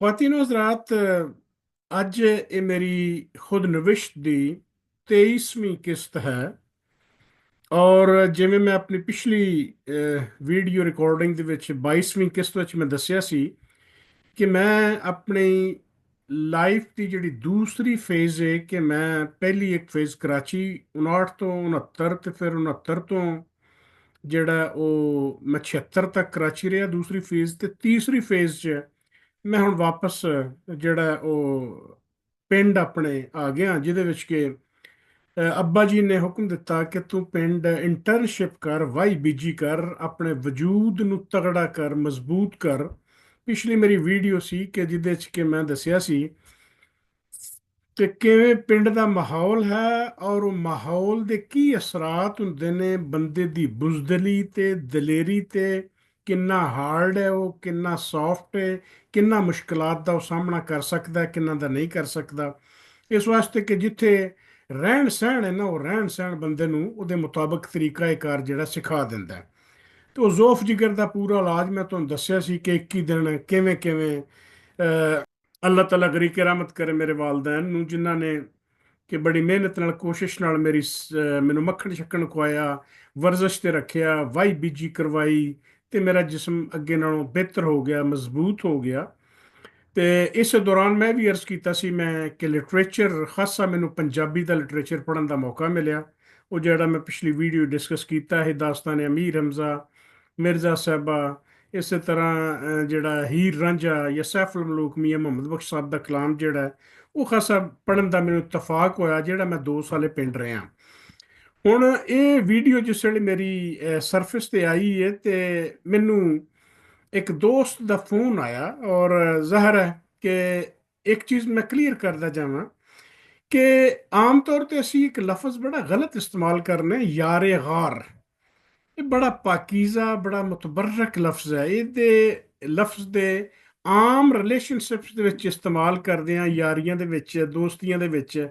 ਖ਼ਵਾतीन हज़रात, ਅੱਜ ਇਹ ਮੇਰੀ ਖੁਦ ਨਵਿਸ਼ਟ ਦੀ 23ਵੀਂ ਕਿਸ਼ਤ ਹੈ। ਔਰ ਜਿਵੇਂ ਮੈਂ ਆਪਣੀ ਪਿਛਲੀ ਵੀਡੀਓ ਰਿਕਾਰਡਿੰਗ ਦੇ ਵਿੱਚ 22ਵੀਂ ਕਿਸ਼ਤ ਵਿੱਚ ਮੈਂ ਦੱਸਿਆ ਸੀ ਕਿ ਮੈਂ ਆਪਣੀ ਲਾਈਫ ਦੀ ਜਿਹੜੀ ਦੂਸਰੀ ਫੇਜ਼ ਹੈ ਕਿ ਮੈਂ ਪਹਿਲੀ ਇੱਕ ਫੇਜ਼ ਕਰਾਚੀ 59 ਤੋਂ 69 ਤੇ ਫਿਰ 69 ਤੋਂ ਜਿਹੜਾ ਉਹ ਮੈਂ 76 ਤੱਕ ਕਰਾਚੀ ਰਿਹਾ ਦੂਸਰੀ ਫੇਜ਼, ਤੇ ਤੀਸਰੀ ਫੇਜ਼ 'ਚ ਮੈਂ ਹੁਣ ਵਾਪਸ ਜਿਹੜਾ ਉਹ ਪਿੰਡ ਆਪਣੇ ਆ ਗਿਆ, ਜਿਹਦੇ ਵਿੱਚ ਕਿ ਅੱਬਾ ਜੀ ਨੇ ਹੁਕਮ ਦਿੱਤਾ ਕਿ ਤੂੰ ਪਿੰਡ ਇੰਟਰਨਸ਼ਿਪ ਕਰ, ਵਾਈ ਬੀਜੀ ਕਰ, ਆਪਣੇ ਵਜੂਦ ਨੂੰ ਤਗੜਾ ਕਰ, ਮਜ਼ਬੂਤ ਕਰ। ਪਿਛਲੀ ਮੇਰੀ ਵੀਡੀਓ ਸੀ ਕਿ ਜਿਹਦੇ 'ਚ ਕਿ ਮੈਂ ਦੱਸਿਆ ਸੀ ਕਿ ਕਿਵੇਂ ਪਿੰਡ ਦਾ ਮਾਹੌਲ ਹੈ ਔਰ ਉਹ ਮਾਹੌਲ ਦੇ ਕੀ ਅਸਰਾਤ ਹੁੰਦੇ ਨੇ ਬੰਦੇ ਦੀ ਬੁਜ਼ਦਲੀ ਤੇ ਦਲੇਰੀ ਤੇ, ਕਿੰਨਾ ਹਾਰਡ ਹੈ ਉਹ, ਕਿੰਨਾ ਸੌਫਟ ਹੈ, ਕਿੰਨਾ ਮੁਸ਼ਕਲਾਤ ਦਾ ਉਹ ਸਾਹਮਣਾ ਕਰ ਸਕਦਾ ਹੈ, ਕਿੰਨਾ ਦਾ ਨਹੀਂ ਕਰ ਸਕਦਾ। ਇਸ ਵਾਸਤੇ ਕਿ ਜਿੱਥੇ ਰਹਿਣ ਸਹਿਣ ਹੈ ਨਾ, ਉਹ ਰਹਿਣ ਸਹਿਣ ਬੰਦੇ ਨੂੰ ਉਹਦੇ ਮੁਤਾਬਕ ਤਰੀਕਾ ਕਾਰ ਜਿਹੜਾ ਸਿਖਾ ਦਿੰਦਾ ਹੈ। ਤੇ ਉਹ ਜ਼ੋਫ ਜਿਗਰ ਦਾ ਪੂਰਾ ਇਲਾਜ ਮੈਂ ਤੁਹਾਨੂੰ ਦੱਸਿਆ ਸੀ ਕਿ 21 ਦਿਨ ਕਿਵੇਂ ਕਿਵੇਂ ਅੱਲਾਹ ਤਾਲਾ ਗਰੀ ਕਰਾਮਤ ਕਰੇ ਮੇਰੇ ਵਾਲदैन ਨੂੰ, ਜਿਨ੍ਹਾਂ ਨੇ ਕਿ ਬੜੀ ਮਿਹਨਤ ਨਾਲ ਕੋਸ਼ਿਸ਼ ਨਾਲ ਮੈਨੂੰ ਮੱਖਣ ਸ਼ੱਕਣ ਖਵਾਇਆ, ਵਰਜ਼ਸ਼ ਤੇ ਰੱਖਿਆ, ਵਾਈ ਬੀਜੀ ਕਰਵਾਈ, ਤੇ ਮੇਰਾ ਜਿਸਮ ਅੱਗੇ ਨਾਲੋਂ ਬਿਹਤਰ ਹੋ ਗਿਆ, ਮਜ਼ਬੂਤ ਹੋ ਗਿਆ। ਤੇ ਇਸ ਦੌਰਾਨ ਮੈਂ ਵੀ ਅਰਜ਼ ਕੀਤਾ ਸੀ ਮੈਂ ਕਿ ਲਿਟਰੇਚਰ ਖਾਸਾ ਮੈਨੂੰ ਪੰਜਾਬੀ ਦਾ ਲਿਟਰੇਚਰ ਪੜ੍ਹਨ ਦਾ ਮੌਕਾ ਮਿਲਿਆ। ਉਹ ਜਿਹੜਾ ਮੈਂ ਪਿਛਲੀ ਵੀਡੀਓ ਡਿਸਕਸ ਕੀਤਾ ਹੈ, ਦਾਸਤਾਨ ਅਮੀਰ ਹਮਜ਼ਾ, ਮਿਰਜ਼ਾ ਸਾਹਿਬਾ, ਇਸੇ ਤਰ੍ਹਾਂ ਜਿਹੜਾ ਹੀਰ ਰਾਂਝਾ ਜਾਂ ਸੈਫ ਅਲ ਮਲੂਕ ਮੀਆਂ ਮੁਹੰਮਦ ਬਖਸ਼ ਸਾਹਿਬ ਦਾ ਕਲਾਮ ਜਿਹੜਾ ਹੈ, ਉਹ ਖਾਸਾ ਪੜ੍ਹਨ ਦਾ ਮੈਨੂੰ ਇਤਫਾਕ ਹੋਇਆ, ਜਿਹੜਾ ਮੈਂ 2 ਸਾਲੇ ਪਿੰਡ ਰਿਹਾ। ਹੁਣ ਇਹ ਵੀਡੀਓ ਜਿਸ ਵੇਲੇ ਮੇਰੀ ਸਰਫੇਸ ਤੇ ਆਈ ਹੈ ਤੇ ਮੈਨੂੰ ਇੱਕ ਦੋਸਤ ਦਾ ਫੋਨ ਆਇਆ, ਔਰ ਜ਼ਾਹਰ ਹੈ ਕਿ ਇੱਕ ਚੀਜ਼ ਮੈਂ ਕਲੀਅਰ ਕਰਦਾ ਜਾਵਾਂ ਕਿ ਆਮ ਤੌਰ ਤੇ ਅਸੀਂ ਇੱਕ ਲਫ਼ਜ਼ ਬੜਾ ਗਲਤ ਇਸਤੇਮਾਲ ਕਰਨੇ, ਯਾਰੇ ਗਾਰ। ਇਹ ਬੜਾ ਪਾਕੀਜ਼ਾ, ਬੜਾ ਮੁਤਬਰਕ ਲਫ਼ਜ਼ ਹੈ। ਇਹਦੇ ਲਫ਼ਜ਼ ਦੇ ਆਮ ਰਿਲੇਸ਼ਨਸ਼ਿਪਸ ਦੇ ਵਿੱਚ ਇਸਤੇਮਾਲ ਕਰਦੇ ਹਾਂ, ਯਾਰੀਆਂ ਦੇ ਵਿੱਚ, ਦੋਸਤੀਆਂ ਦੇ ਵਿੱਚ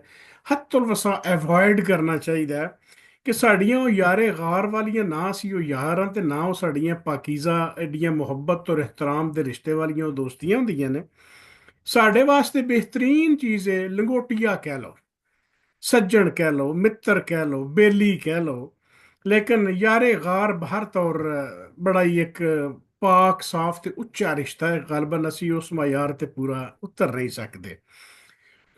ਹੱਥੋਂ ਵਸਾ ਅਵੋਇਡ ਕਰਨਾ ਚਾਹੀਦਾ ਹੈ ਕਿ ਸਾਡੀਆਂ ਉਹ ਯਾਰੇ ਗਾਰ ਵਾਲੀਆਂ ਨਾ ਅਸੀਂ ਉਹ ਯਾਰ ਹਾਂ, ਤੇ ਨਾ ਉਹ ਸਾਡੀਆਂ ਪਾਕੀਜ਼ਾ ਐਡੀਆਂ ਮੁਹੱਬਤ ਔਰ ਇਹਿਤਰਾਮ ਦੇ ਰਿਸ਼ਤੇ ਵਾਲੀਆਂ ਉਹ ਦੋਸਤੀਆਂ ਹੁੰਦੀਆਂ ਨੇ। ਸਾਡੇ ਵਾਸਤੇ ਬਿਹਤਰੀਨ ਚੀਜ਼ ਹੈ ਲੰਗੋਟੀਆ ਕਹਿ ਲਓ, ਸੱਜਣ ਕਹਿ ਲਓ, ਮਿੱਤਰ ਕਹਿ ਲਓ, ਬੇਲੀ ਕਹਿ ਲਓ, ਲੇਕਿਨ ਯਾਰੇ ਗਾਰ ਬਹਰ ਤੌਰ ਬੜਾ ਹੀ ਇੱਕ ਪਾਕ ਸਾਫ਼ ਤੇ ਉੱਚਾ ਰਿਸ਼ਤਾ ਹੈ। ਗਾਲਬਨ ਅਸੀਂ ਉਸ ਮਾਯਾਰ ਤੇ ਪੂਰਾ ਉਤਰ ਨਹੀਂ ਸਕਦੇ।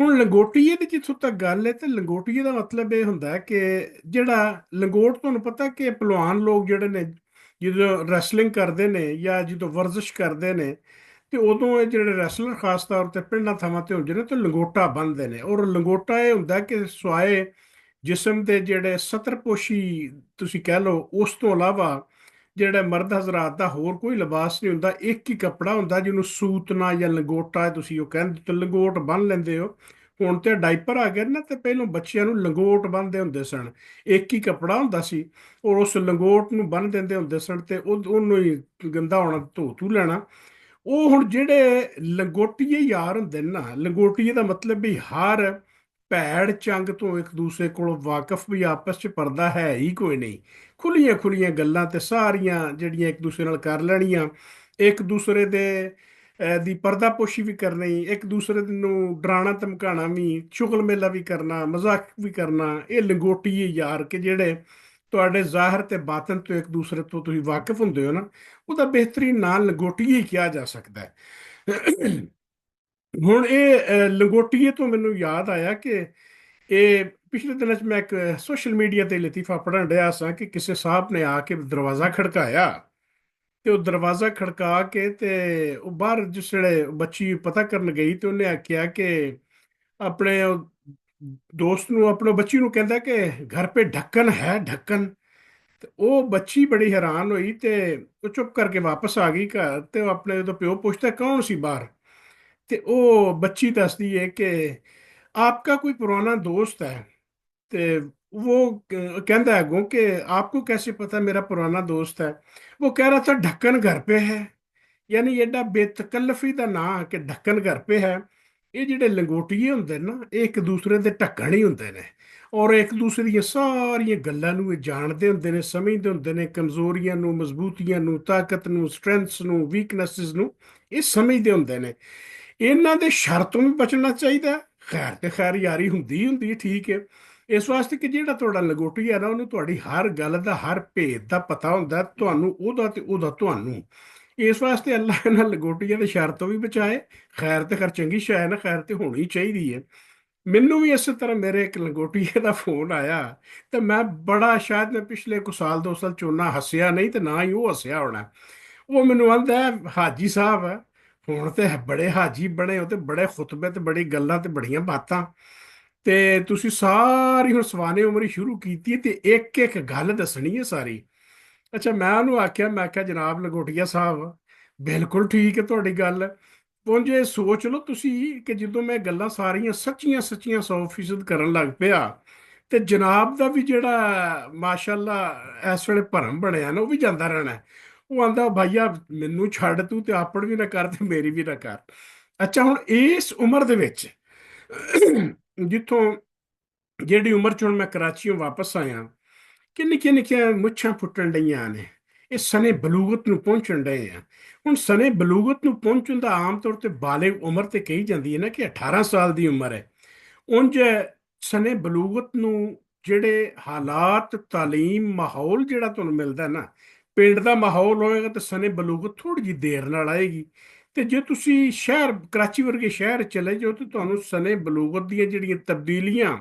ਹੁਣ ਲੰਗੋਟੀਏ ਦੀ ਜਿੱਥੋਂ ਤੱਕ ਗੱਲ ਹੈ, ਤੇ ਲੰਗੋਟੀਏ ਦਾ ਮਤਲਬ ਇਹ ਹੁੰਦਾ ਹੈ ਕਿ ਜਿਹੜਾ ਲੰਗੋਟ, ਤੁਹਾਨੂੰ ਪਤਾ ਕਿ ਪਹਿਲਵਾਨ ਲੋਕ ਜਿਹੜੇ ਨੇ ਜਦੋਂ ਰੈਸਲਿੰਗ ਕਰਦੇ ਨੇ ਜਾਂ ਜਦੋਂ ਵਰਜ਼ਿਸ਼ ਕਰਦੇ ਨੇ, ਤੇ ਉਦੋਂ ਇਹ ਜਿਹੜੇ ਰੈਸਲਰ ਖਾਸ ਤੌਰ ਤੇ ਪਿੰਡਾਂ ਥਾਵਾਂ ਤੇ ਹੁੰਦੇ ਨੇ ਤੇ ਲੰਗੋਟਾ ਬੰਨ੍ਹਦੇ ਨੇ। ਔਰ ਲੰਗੋਟਾ ਇਹ ਹੁੰਦਾ ਕਿ ਸਵਾਏ ਜਿਸਮ ਦੇ ਜਿਹੜੇ ਸਤਰਪੋਸ਼ੀ ਤੁਸੀਂ ਕਹਿ ਲਓ, ਉਸ ਤੋਂ ਇਲਾਵਾ ਜਿਹੜਾ ਮਰਦ ਹਜ਼ਰਾਤ ਦਾ ਹੋਰ ਕੋਈ ਲਿਬਾਸ ਨਹੀਂ ਹੁੰਦਾ, ਇੱਕ ਹੀ ਕੱਪੜਾ ਹੁੰਦਾ ਜਿਹਨੂੰ ਸੂਤਨਾ ਜਾਂ ਲੰਗੋਟਾ ਤੁਸੀਂ ਉਹ ਕਹਿੰਦੇ, ਤੇ ਲੰਗੋਟ ਬੰਨ ਲੈਂਦੇ ਹੋ। ਹੁਣ ਤੇ ਡਾਈਪਰ ਆ ਗਏ ਨਾ, ਤੇ ਪਹਿਲਾਂ ਬੱਚਿਆਂ ਨੂੰ ਲੰਗੋਟ ਬੰਨਦੇ ਹੁੰਦੇ ਸਨ, ਇੱਕ ਹੀ ਕੱਪੜਾ ਹੁੰਦਾ ਸੀ, ਔਰ ਉਸ ਲੰਗੋਟ ਨੂੰ ਬੰਨ ਦਿੰਦੇ ਹੁੰਦੇ ਸਨ, ਤੇ ਉਹਨੂੰ ਹੀ ਗੰਦਾ ਹੋਣਾ, ਧੋ ਧੂ ਲੈਣਾ। ਉਹ ਹੁਣ ਜਿਹੜੇ ਲੰਗੋਟੀਏ ਯਾਰ ਹੁੰਦੇ ਨੇ ਨਾ, ਲੰਗੋਟੀਏ ਦਾ ਮਤਲਬ ਵੀ ਹਰ ਭੈੜ ਚੰਗ ਤੋਂ ਇੱਕ ਦੂਸਰੇ ਕੋਲ ਵਾਕਫ, ਵੀ ਆਪਸ 'ਚ ਪਰਦਾ ਹੈ ਹੀ ਕੋਈ ਨਹੀਂ, ਖੁੱਲੀਆਂ ਖੁੱਲੀਆਂ ਗੱਲਾਂ ਤੇ ਸਾਰੀਆਂ ਜਿਹੜੀਆਂ ਇੱਕ ਦੂਸਰੇ ਨਾਲ ਕਰ ਲੈਣੀਆਂ, ਇੱਕ ਦੂਸਰੇ ਦੇ ਦੀ ਪਰਦਾਪੋਸ਼ੀ ਵੀ ਕਰਨੀ, ਇੱਕ ਦੂਸਰੇ ਨੂੰ ਡਰਾਣਾ ਧਮਕਾਣਾ ਵੀ, ਚੁਗਲ ਮੇਲਾ ਵੀ ਕਰਨਾ, ਮਜ਼ਾਕ ਵੀ ਕਰਨਾ। ਇਹ ਲੰਗੋਟੀਏ ਯਾਰ ਕਿ ਜਿਹੜੇ ਤੁਹਾਡੇ ਜ਼ਾਹਿਰ ਤੇ ਬਾਤਨ ਤੋਂ ਇੱਕ ਦੂਸਰੇ ਤੋਂ ਤੁਸੀਂ ਵਾਕਿਫ ਹੁੰਦੇ ਹੋ ਨਾ, ਉਹਦਾ ਬਿਹਤਰੀਨ ਨਾਂ ਲੰਗੋਟੀਏ ਹੀ ਕਿਹਾ ਜਾ ਸਕਦਾ ਹੈ। ਹੁਣ ਇਹ ਲੰਗੋਟੀਏ ਤੋਂ ਮੈਨੂੰ ਯਾਦ ਆਇਆ ਕਿ ਇਹ ਪਿਛਲੇ ਦਿਨਾਂ 'ਚ ਮੈਂ ਇੱਕ ਸੋਸ਼ਲ ਮੀਡੀਆ ਤੇ ਲਤੀਫਾ ਪੜ੍ਹਨ ਰਿਹਾ ਸਾਂ ਕਿ ਕਿਸੇ ਸਾਹਿਬ ਨੇ ਆ ਕੇ ਦਰਵਾਜ਼ਾ ਖੜਕਾਇਆ, ਤੇ ਉਹ ਦਰਵਾਜ਼ਾ ਖੜਕਾ ਕੇ ਤੇ ਉਹ ਬਾਹਰ ਜਿਸ ਵੇਲੇ ਬੱਚੀ ਪਤਾ ਕਰਨ ਗਈ, ਤੇ ਉਹਨੇ ਆਖਿਆ ਕਿ ਆਪਣੇ ਦੋਸਤ ਨੂੰ, ਆਪਣੇ ਬੱਚੀ ਨੂੰ ਕਹਿੰਦਾ ਕਿ ਘਰ ਪੇ ਢੱਕਣ ਹੈ, ਢੱਕਣ। ਤੇ ਉਹ ਬੱਚੀ ਬੜੀ ਹੈਰਾਨ ਹੋਈ, ਤੇ ਉਹ ਚੁੱਪ ਕਰਕੇ ਵਾਪਸ ਆ ਗਈ ਘਰ, ਤੇ ਉਹ ਆਪਣੇ ਉਹਦਾ ਪਿਓ ਪੁੱਛਦਾ ਕੌਣ ਸੀ ਬਾਹਰ, ਤੇ ਉਹ ਬੱਚੀ ਦੱਸਦੀ ਹੈ ਕਿ आपका कोई पुराना दोस्त है। तो वो कहता है अगों कि आपको कैसे पता मेरा पुराना दोस्त है। वो कह रहा था ढक्कन घर पे है, यानी एडा बेतकल्लफी का ना कि ढक्कन घर पे है। ये ਜਿਹੜੇ ਲੰਗੋਟੀਏ ਹੁੰਦੇ ਨੇ ਨਾ, ਇਹ ਇੱਕ ਦੂਸਰੇ ਦੇ ਢੱਕਣ ਹੀ ਹੁੰਦੇ ਨੇ, ਔਰ ਇੱਕ ਦੂਸਰੇ ਦੀਆਂ ਸਾਰੀਆਂ ਗੱਲਾਂ ਨੂੰ ਇਹ ਜਾਣਦੇ ਹੁੰਦੇ ਨੇ, ਸਮਝਦੇ ਹੁੰਦੇ ਨੇ, ਕਮਜ਼ੋਰੀਆਂ ਨੂੰ, ਮਜ਼ਬੂਤੀਆਂ ਨੂੰ, ਤਾਕਤ ਨੂੰ, ਸਟਰੈਂਥਸ ਨੂੰ, ਵੀਕਨੈਸਸ ਨੂੰ ਇਹ ਸਮਝਦੇ ਹੁੰਦੇ ਨੇ। ਇਹਨਾਂ ਦੇ ਸ਼ਰ ਤੋਂ ਵੀ ਬਚਣਾ ਚਾਹੀਦਾ। ਖੈਰ ਤੇ ਖੈਰ ਯਾਰੀ ਹੁੰਦੀ ਹੀ ਹੁੰਦੀ ਹੈ, ਠੀਕ ਹੈ। ਇਸ ਵਾਸਤੇ ਕਿ ਜਿਹੜਾ ਤੁਹਾਡਾ ਲੰਗੋਟੀ ਹੈ ਨਾ, ਉਹਨੂੰ ਤੁਹਾਡੀ ਹਰ ਗੱਲ ਦਾ, ਹਰ ਭੇਦ ਦਾ ਪਤਾ ਹੁੰਦਾ, ਤੁਹਾਨੂੰ ਉਹਦਾ ਤੇ ਉਹਦਾ ਤੁਹਾਨੂੰ। ਇਸ ਵਾਸਤੇ ਅੱਲਾਹ ਇਹਨਾਂ ਲੰਗੋਟੀਆਂ ਦੇ ਸ਼ਰ ਤੋਂ ਵੀ ਬਚਾਏ। ਖੈਰ ਤੇ ਖੈਰ ਚੰਗੀ ਸ਼ੈ ਹੈ ਨਾ, ਖੈਰ ਤੇ ਹੋਣੀ ਚਾਹੀਦੀ ਹੈ। ਮੈਨੂੰ ਵੀ ਇਸੇ ਤਰ੍ਹਾਂ ਮੇਰੇ ਇੱਕ ਲੰਗੋਟੀਏ ਦਾ ਫੋਨ ਆਇਆ, ਤੇ ਮੈਂ ਬੜਾ, ਸ਼ਾਇਦ ਮੈਂ ਪਿਛਲੇ ਕੁ ਸਾਲ 2 ਸਾਲ ਚੋਨਾ ਹੱਸਿਆ ਨਹੀਂ, ਤੇ ਨਾ ਹੀ ਉਹ ਹੱਸਿਆ ਹੋਣਾ। ਉਹ ਮੈਨੂੰ ਆਂਦਾ, ਹਾਜੀ ਸਾਹਿਬ ਹੁਣ ਤੇ ਬੜੇ ਹਾਜੀ ਬਣੇ ਹੋ, ਤੇ ਬੜੇ ਖੁਤਬੇ ਤੇ ਬੜੀ ਗੱਲਾਂ ਤੇ ਬੜੀਆਂ ਬਾਤਾਂ, ਤੇ ਤੁਸੀਂ ਸਾਰੀ ਹੁਣ ਸਵਾਨੇ ਉਮਰੀ ਸ਼ੁਰੂ ਕੀਤੀ ਹੈ, ਤੇ ਇੱਕ ਇੱਕ ਗੱਲ ਦੱਸਣੀ ਹੈ ਸਾਰੀ। ਅੱਛਾ, ਮੈਂ ਉਹਨੂੰ ਆਖਿਆ, ਮੈਂ ਕਿਹਾ ਜਨਾਬ ਲੰਗੋਟੀਆ ਸਾਹਿਬ, ਬਿਲਕੁਲ ਠੀਕ ਹੈ ਤੁਹਾਡੀ ਗੱਲ। ਪੁੰਜ ਇਹ ਸੋਚ ਲਓ ਤੁਸੀਂ ਕਿ ਜਦੋਂ ਮੈਂ ਗੱਲਾਂ ਸਾਰੀਆਂ ਸੱਚੀਆਂ ਸੱਚੀਆਂ 100% ਕਰਨ ਲੱਗ ਪਿਆ, ਤੇ ਜਨਾਬ ਦਾ ਵੀ ਜਿਹੜਾ ਮਾਸ਼ਾਅੱਲਾ ਇਸ ਵੇਲੇ ਭਰਮ ਬਣਿਆ ਨਾ, ਉਹ ਵੀ ਜਾਂਦਾ ਰਹਿਣਾ ਹੈ। ਉਹ ਆਂਦਾ, ਭਾਈਆ ਮੈਨੂੰ ਛੱਡ, ਤੂੰ ਤੇ ਆਪਣ ਵੀ ਨਾ ਕਰ ਤੇ ਮੇਰੀ ਵੀ ਨਾ ਕਰ। ਅੱਛਾ, ਹੁਣ ਇਸ ਉਮਰ ਦੇ ਵਿੱਚ ਜਿੱਥੋਂ, ਜਿਹੜੀ ਉਮਰ ਚ ਹੁਣ ਮੈਂ ਕਰਾਚੀੋਂ ਵਾਪਸ ਆਇਆ, ਕਿ ਨਿੱਕੀਆਂ ਨਿੱਕੀਆਂ ਮੁੱਛਾਂ ਫੁੱਟਣ ਡਈਆਂ ਨੇ, ਇਹ ਸਨੇ ਬਲੂਗਤ ਨੂੰ ਪਹੁੰਚਣ ਡਏ ਆ। ਹੁਣ ਸਨੇ ਬਲੂਗਤ ਨੂੰ ਪਹੁੰਚਣ ਦਾ ਆਮ ਤੌਰ ਤੇ ਬਾਲਿਗ ਉਮਰ ਤੇ ਕਹੀ ਜਾਂਦੀ ਹੈ ਨਾ, ਕਿ 18 ਸਾਲ ਦੀ ਉਮਰ ਹੈ। ਉਂਝ ਸਨੇ ਬਲੂਗਤ ਨੂੰ ਜਿਹੜੇ ਹਾਲਾਤ, ਤਾਲੀਮ, ਮਾਹੌਲ ਜਿਹੜਾ ਤੁਹਾਨੂੰ ਮਿਲਦਾ ਨਾ, ਪਿੰਡ ਦਾ ਮਾਹੌਲ ਹੋਏਗਾ, ਤਾਂ ਸਨੇ ਬਲੂਗਤ ਥੋੜੀ ਜਿਹੀ ਦੇਰ ਨਾਲ ਆਏਗੀ। ਤੇ ਜੇ ਤੁਸੀਂ ਸ਼ਹਿਰ, ਕਰਾਚੀ ਵਰਗੇ ਸ਼ਹਿਰ ਚਲੇ ਜਾਓ, ਤਾਂ ਤੁਹਾਨੂੰ ਸਨੇ ਬਲੂਗਤ ਦੀਆਂ ਜਿਹੜੀਆਂ ਤਬਦੀਲੀਆਂ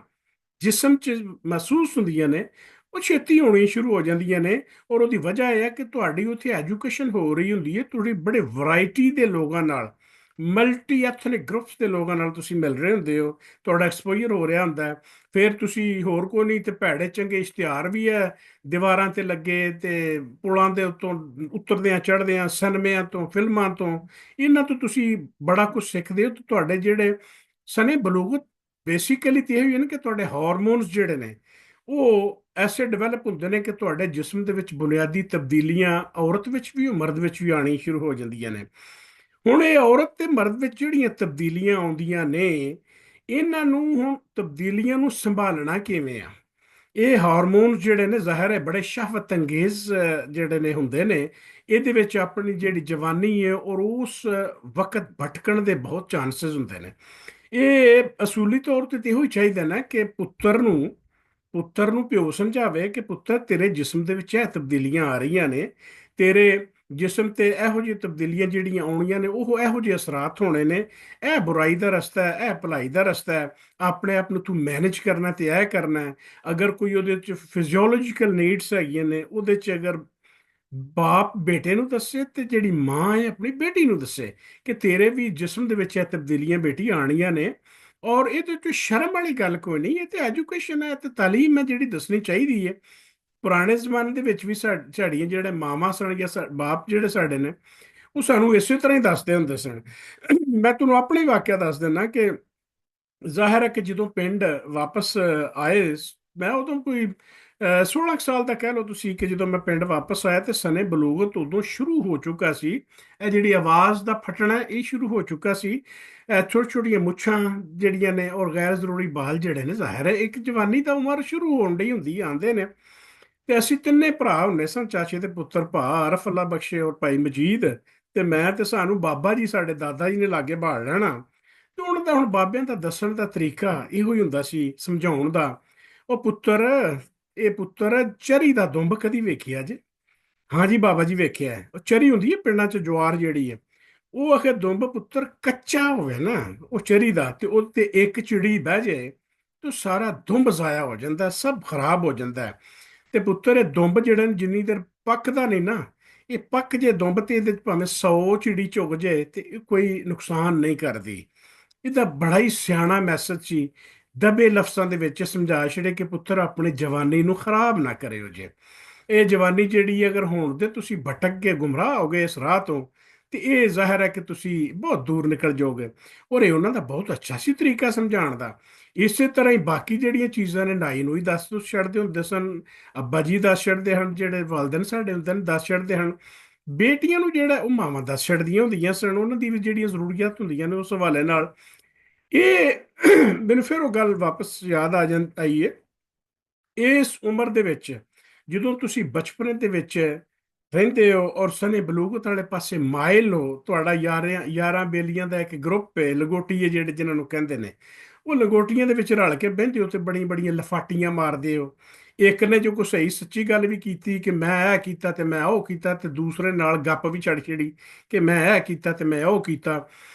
ਜਿਸਮ 'ਚ ਮਹਿਸੂਸ ਹੁੰਦੀਆਂ ਨੇ, ਉਹ ਛੇਤੀ ਹੋਣੀ ਸ਼ੁਰੂ ਹੋ ਜਾਂਦੀਆਂ ਨੇ। ਔਰ ਉਹਦੀ ਵਜ੍ਹਾ ਇਹ ਹੈ ਕਿ ਤੁਹਾਡੀ ਉੱਥੇ ਐਜੂਕੇਸ਼ਨ ਹੋ ਰਹੀ ਹੁੰਦੀ ਹੈ, ਤੁਹਾਡੀ ਬੜੇ ਵੈਰਾਈਟੀ ਦੇ ਲੋਕਾਂ ਨਾਲ, ਮਲਟੀ ਐਥਨਿਕ ਗਰੁੱਪਸ ਦੇ ਲੋਕਾਂ ਨਾਲ ਤੁਸੀਂ ਮਿਲ ਰਹੇ ਹੁੰਦੇ ਹੋ, ਤੁਹਾਡਾ ਐਕਸਪੋਜ਼ਰ ਹੋ ਰਿਹਾ ਹੁੰਦਾ ਹੈ। ਫਿਰ ਤੁਸੀਂ ਹੋਰ ਕੋਈ ਨਹੀਂ, ਤੇ ਭੈੜੇ ਚੰਗੇ ਇਸ਼ਤਿਹਾਰ ਵੀ ਹੈ ਦੀਵਾਰਾਂ ਤੇ ਲੱਗੇ, ਤੇ ਪੁਲਾਂ ਦੇ ਉੱਤੋਂ ਉਤਰਦਿਆਂ ਚੜ੍ਹਦਿਆਂ, ਸਿਨੇਮਿਆਂ ਤੋਂ, ਫਿਲਮਾਂ ਤੋਂ, ਇਹਨਾਂ ਤੋਂ ਤੁਸੀਂ ਬੜਾ ਕੁਝ ਸਿੱਖਦੇ ਹੋ। ਤੇ ਤੁਹਾਡੇ ਜਿਹੜੇ ਸਨੇ ਬਲੂਗਤ, ਬੇਸਿਕਲੀ ਤੇ ਇਹ ਵੀ ਹੈ ਨਾ, ਕਿ ਤੁਹਾਡੇ ਹਾਰਮੋਨਸ ਜਿਹੜੇ ਨੇ, ਉਹ ਐਸੇ ਡਿਵੈਲਪ ਹੁੰਦੇ ਨੇ ਕਿ ਤੁਹਾਡੇ ਜਿਸਮ ਦੇ ਵਿੱਚ ਬੁਨਿਆਦੀ ਤਬਦੀਲੀਆਂ ਔਰਤ ਵਿੱਚ ਵੀ, ਉਹ ਮਰਦ ਵਿੱਚ ਵੀ ਆਣੀ ਸ਼ੁਰੂ ਹੋ ਜਾਂਦੀਆਂ ਨੇ। ਹੁਣ ਇਹ ਔਰਤ ਤੇ ਮਰਦ ਵਿੱਚ ਜਿਹੜੀਆਂ ਤਬਦੀਲੀਆਂ ਆਉਂਦੀਆਂ ਨੇ, ਇਹਨਾਂ ਨੂੰ, ਹੁਣ ਤਬਦੀਲੀਆਂ ਨੂੰ ਸੰਭਾਲਣਾ ਕਿਵੇਂ ਆ? ਇਹ ਹਾਰਮੋਨ ਜਿਹੜੇ ਨੇ, ਜ਼ਾਹਿਰ ਹੈ ਬੜੇ ਸ਼ਹਿਵਤ ਅੰਗੇਜ਼ ਜਿਹੜੇ ਨੇ ਹੁੰਦੇ ਨੇ। ਇਹਦੇ ਵਿੱਚ ਆਪਣੀ ਜਿਹੜੀ ਜਵਾਨੀ ਹੈ, ਔਰ ਉਸ ਵਕਤ ਭਟਕਣ ਦੇ ਬਹੁਤ ਚਾਂਸਸ ਹੁੰਦੇ ਨੇ। ਇਹ ਅਸੂਲੀ ਤੌਰ ਤੇ ਇਹੋ ਹੀ ਚਾਹੀਦਾ ਨਾ, ਕਿ ਪੁੱਤਰ ਨੂੰ ਪਿਓ ਸਮਝਾਵੇ ਕਿ ਪੁੱਤਰ, ਤੇਰੇ ਜਿਸਮ ਦੇ ਵਿੱਚ ਇਹ ਤਬਦੀਲੀਆਂ ਆ ਰਹੀਆਂ ਨੇ, ਤੇਰੇ ਜਿਸਮ ਤੇ ਇਹੋ ਜਿਹੀ ਤਬਦੀਲੀਆਂ ਜਿਹੜੀਆਂ ਆਉਣੀਆਂ ਨੇ, ਉਹ ਇਹੋ ਜਿਹੇ ਅਸਰਾਤ ਹੋਣੇ ਨੇ। ਇਹ ਬੁਰਾਈ ਦਾ ਰਸਤਾ ਹੈ, ਇਹ ਭਲਾਈ ਦਾ ਰਸਤਾ ਹੈ। ਆਪਣੇ ਆਪ ਨੂੰ ਤੂੰ ਮੈਨੇਜ ਕਰਨਾ ਤੇ ਇਹ ਕਰਨਾ ਹੈ। ਅਗਰ ਕੋਈ ਉਹਦੇ ਚ ਫਿਜ਼ੀਓਲੋਜੀਕਲ ਨੀਡਸ ਹੈਗੀਆਂ ਨੇ, ਉਹਦੇ ਚ ਅਗਰ ਬਾਪ ਬੇਟੇ ਨੂੰ ਦੱਸੇ, ਤੇ ਜਿਹੜੀ ਮਾਂ ਹੈ ਆਪਣੀ ਬੇਟੀ ਨੂੰ ਦੱਸੇ ਕਿ ਤੇਰੇ ਵੀ ਜਿਸਮ ਦੇ ਵਿੱਚ ਇਹ ਤਬਦੀਲੀਆਂ ਬੇਟੀ ਆਣੀਆਂ ਨੇ। ਔਰ ਇਹਦੇ ਚ ਸ਼ਰਮ ਵਾਲੀ ਗੱਲ ਕੋਈ ਨਹੀਂ, ਇਹ ਤੇ ਐਜੂਕੇਸ਼ਨ ਹੈ, ਤੇ ਤਾਲੀਮ ਹੈ ਜਿਹੜੀ ਦੱਸਣੀ ਚਾਹੀਦੀ ਹੈ। ਪੁਰਾਣੇ ਜ਼ਮਾਨੇ ਦੇ ਵਿੱਚ ਵੀ ਸਾਡੀਆਂ ਜਿਹੜੇ ਮਾਵਾਂ ਸਨ, ਜਾਂ ਬਾਪ ਜਿਹੜੇ ਸਾਡੇ ਨੇ, ਉਹ ਸਾਨੂੰ ਇਸੇ ਤਰ੍ਹਾਂ ਹੀ ਦੱਸਦੇ ਹੁੰਦੇ ਸਨ। ਮੈਂ ਤੁਹਾਨੂੰ ਆਪਣੀ ਵਾਕਿਆ ਦੱਸ ਦਿੰਦਾ ਕਿ ਜ਼ਾਹਿਰ ਹੈ ਕਿ ਜਦੋਂ ਪਿੰਡ ਵਾਪਸ ਆਏ, ਮੈਂ ਉਦੋਂ ਕੋਈ 16 ਕੁ ਸਾਲ ਦਾ ਕਹਿ ਲਓ ਤੁਸੀਂ, ਕਿ ਜਦੋਂ ਮੈਂ ਪਿੰਡ ਵਾਪਸ ਆਇਆ, ਤੇ ਸਨੇ ਬਲੂਗਤ ਉਦੋਂ ਸ਼ੁਰੂ ਹੋ ਚੁੱਕਾ ਸੀ। ਇਹ ਜਿਹੜੀ ਆਵਾਜ਼ ਦਾ ਫਟਣਾ, ਇਹ ਸ਼ੁਰੂ ਹੋ ਚੁੱਕਾ ਸੀ। ਛੋਟੀ ਛੋਟੀਆਂ ਮੁੱਛਾਂ ਜਿਹੜੀਆਂ ਨੇ, ਔਰ ਗੈਰ ਜ਼ਰੂਰੀ ਬਾਲ ਜਿਹੜੇ ਨੇ, ਜ਼ਾਹਿਰ ਹੈ ਇੱਕ ਜਵਾਨੀ ਦਾ ਉਮਰ ਸ਼ੁਰੂ ਹੋਣ ਡਈ ਹੁੰਦੀ, ਆਉਂਦੇ ਨੇ। ਤੇ ਅਸੀਂ ਤਿੰਨੇ ਭਰਾ ਹੁੰਦੇ ਸਾਂ, ਚਾਚੇ ਦੇ ਪੁੱਤਰ ਭਾ ਆਰਫ ਅੱਲਾ ਬਖਸ਼ੇ, ਔਰ ਭਾਈ ਮਜੀਦ, ਤੇ ਮੈਂ। ਤੇ ਸਾਨੂੰ ਬਾਬਾ ਜੀ, ਸਾਡੇ ਦਾਦਾ ਜੀ ਨੇ ਲਾਗੇ ਬਾੜ ਲੈਣਾ। ਤੇ ਉਹਨਾਂ ਦਾ, ਹੁਣ ਬਾਬਿਆਂ ਦਾ ਦੱਸਣ ਦਾ ਤਰੀਕਾ ਇਹੋ ਹੀ ਹੁੰਦਾ ਸੀ, ਸਮਝਾਉਣ ਦਾ। ਉਹ ਪੁੱਤਰ, ਇਹ ਪੁੱਤਰ, ਚਰੀ ਦਾ ਦੁੰਬ ਕਦੀ ਵੇਖਿਆ ਜੇ? ਹਾਂਜੀ ਬਾਬਾ ਜੀ ਵੇਖਿਆ ਹੈ। ਉਹ ਚਰੀ ਹੁੰਦੀ ਹੈ ਪਿੰਡਾਂ 'ਚ, ਜਵਾਰ ਜਿਹੜੀ ਹੈ। ਉਹ ਆਖੇ, ਦੁੰਬ ਪੁੱਤਰ ਕੱਚਾ ਹੋਵੇ ਨਾ, ਉਹ ਚਰੀ ਦਾ, ਤੇ ਉਹ ਤੇ ਇੱਕ ਚਿੜੀ ਬਹਿ ਜਾਏ, ਤੇ ਸਾਰਾ ਦੁੰਬ ਜ਼ਾਇਆ ਹੋ ਜਾਂਦਾ, ਸਭ ਖਰਾਬ ਹੋ ਜਾਂਦਾ ਹੈ। ਤੇ ਪੁੱਤਰ, ਇਹ ਦੁੰਬ ਜਿਹੜੇ ਨੇ, ਜਿੰਨੀ ਦੇਰ ਪੱਕਦਾ ਨਹੀਂ ਨਾ, ਇਹ ਪੱਕ ਜੇ ਦੁੰਬ, ਤੇ ਇਹਦੇ 'ਚ ਭਾਵੇਂ 100 ਚਿੜੀ ਝੁੱਗ ਜਾਏ, ਤੇ ਇਹ ਕੋਈ ਨੁਕਸਾਨ ਨਹੀਂ ਕਰਦੀ। ਇਹਦਾ ਬੜਾ ਹੀ ਸਿਆਣਾ ਮੈਸੇਜ ਸੀ, ਦਬੇ ਲਫ਼ਜ਼ਾਂ ਦੇ ਵਿੱਚ ਸਮਝਾ ਛੜੇ ਕਿ ਪੁੱਤਰ, ਆਪਣੀ ਜਵਾਨੀ ਨੂੰ ਖਰਾਬ ਨਾ ਕਰਿਓ ਜੇ। ਇਹ ਜਵਾਨੀ ਜਿਹੜੀ, ਅਗਰ ਹੋਣ ਤੇ ਤੁਸੀਂ ਭਟਕ ਕੇ ਗੁੰਮਰਾਹ ਹੋ ਗਏ ਇਸ ਰਾਹ ਤੋਂ, ਤੇ ਇਹ ਜ਼ਾਹਿਰ ਹੈ ਕਿ ਤੁਸੀਂ ਬਹੁਤ ਦੂਰ ਨਿਕਲ ਜਾਓਗੇ। ਔਰ ਇਹ ਉਹਨਾਂ ਦਾ ਬਹੁਤ ਅੱਛਾ ਸੀ ਤਰੀਕਾ ਸਮਝਾਉਣ ਦਾ। ਇਸੇ ਤਰ੍ਹਾਂ ਹੀ ਬਾਕੀ ਜਿਹੜੀਆਂ ਚੀਜ਼ਾਂ ਨੇ, ਨਾਈ ਨੂੰ ਹੀ ਦੱਸ ਛੱਡਦੇ ਹੁੰਦੇ ਸਨ, ਅੱਬਾ ਜੀ ਦੱਸ ਛੱਡਦੇ ਹਨ, ਜਿਹੜੇ ਵਾਲਦਨ ਸਾਡੇ ਹੁੰਦੇ ਨੇ ਦੱਸ ਛੱਡਦੇ ਹਨ। ਬੇਟੀਆਂ ਨੂੰ ਜਿਹੜਾ, ਉਹ ਮਾਵਾਂ ਦੱਸ ਛੱਡਦੀਆਂ ਹੁੰਦੀਆਂ ਸਨ, ਉਹਨਾਂ ਦੀ ਵੀ ਜਿਹੜੀਆਂ ਜ਼ਰੂਰੀਅਤ ਹੁੰਦੀਆਂ ਨੇ, ਉਸ ਹਵਾਲੇ ਨਾਲ। ਇਹ ਮੈਨੂੰ ਫਿਰ ਉਹ ਗੱਲ ਵਾਪਸ ਯਾਦ ਆਈ ਹੈ। ਇਸ ਉਮਰ ਦੇ ਵਿੱਚ, ਜਦੋਂ ਤੁਸੀਂ ਬਚਪਨ ਦੇ ਵਿੱਚ ਰਹਿੰਦੇ ਹੋ ਔਰ ਸਨੇ ਬਲੂਗਤ ਵਾਲੇ ਪਾਸੇ ਮਾਇਲ ਹੋ, ਤੁਹਾਡਾ ਯਾਰਾਂ ਬੇਲੀਆਂ ਦਾ ਇੱਕ ਗਰੁੱਪ ਹੈ, ਲੰਗੋਟੀਏ ਜਿਹੜੇ ਜਿਨ੍ਹਾਂ ਨੂੰ ਕਹਿੰਦੇ ਨੇ, ਉਹ ਲੰਗੋਟੀਆਂ ਦੇ ਵਿੱਚ ਰਲ ਕੇ ਬਹਿੰਦੇ ਹੋ ਤੇ ਬੜੀਆਂ ਬੜੀਆਂ ਲਫਾਟੀਆਂ ਮਾਰਦੇ ਹੋ। ਇੱਕ ਨੇ ਜੋ ਕੋਈ ਸਹੀ ਸੱਚੀ ਗੱਲ ਵੀ ਕੀਤੀ ਕਿ ਮੈਂ ਇਹ ਕੀਤਾ ਤੇ ਮੈਂ ਉਹ ਕੀਤਾ, ਤੇ ਦੂਸਰੇ ਨਾਲ ਗੱਪ ਵੀ ਛੜ ਛੜੀ ਕਿ ਮੈਂ ਇਹ ਕੀਤਾ ਤੇ ਮੈਂ ਉਹ ਕੀਤਾ।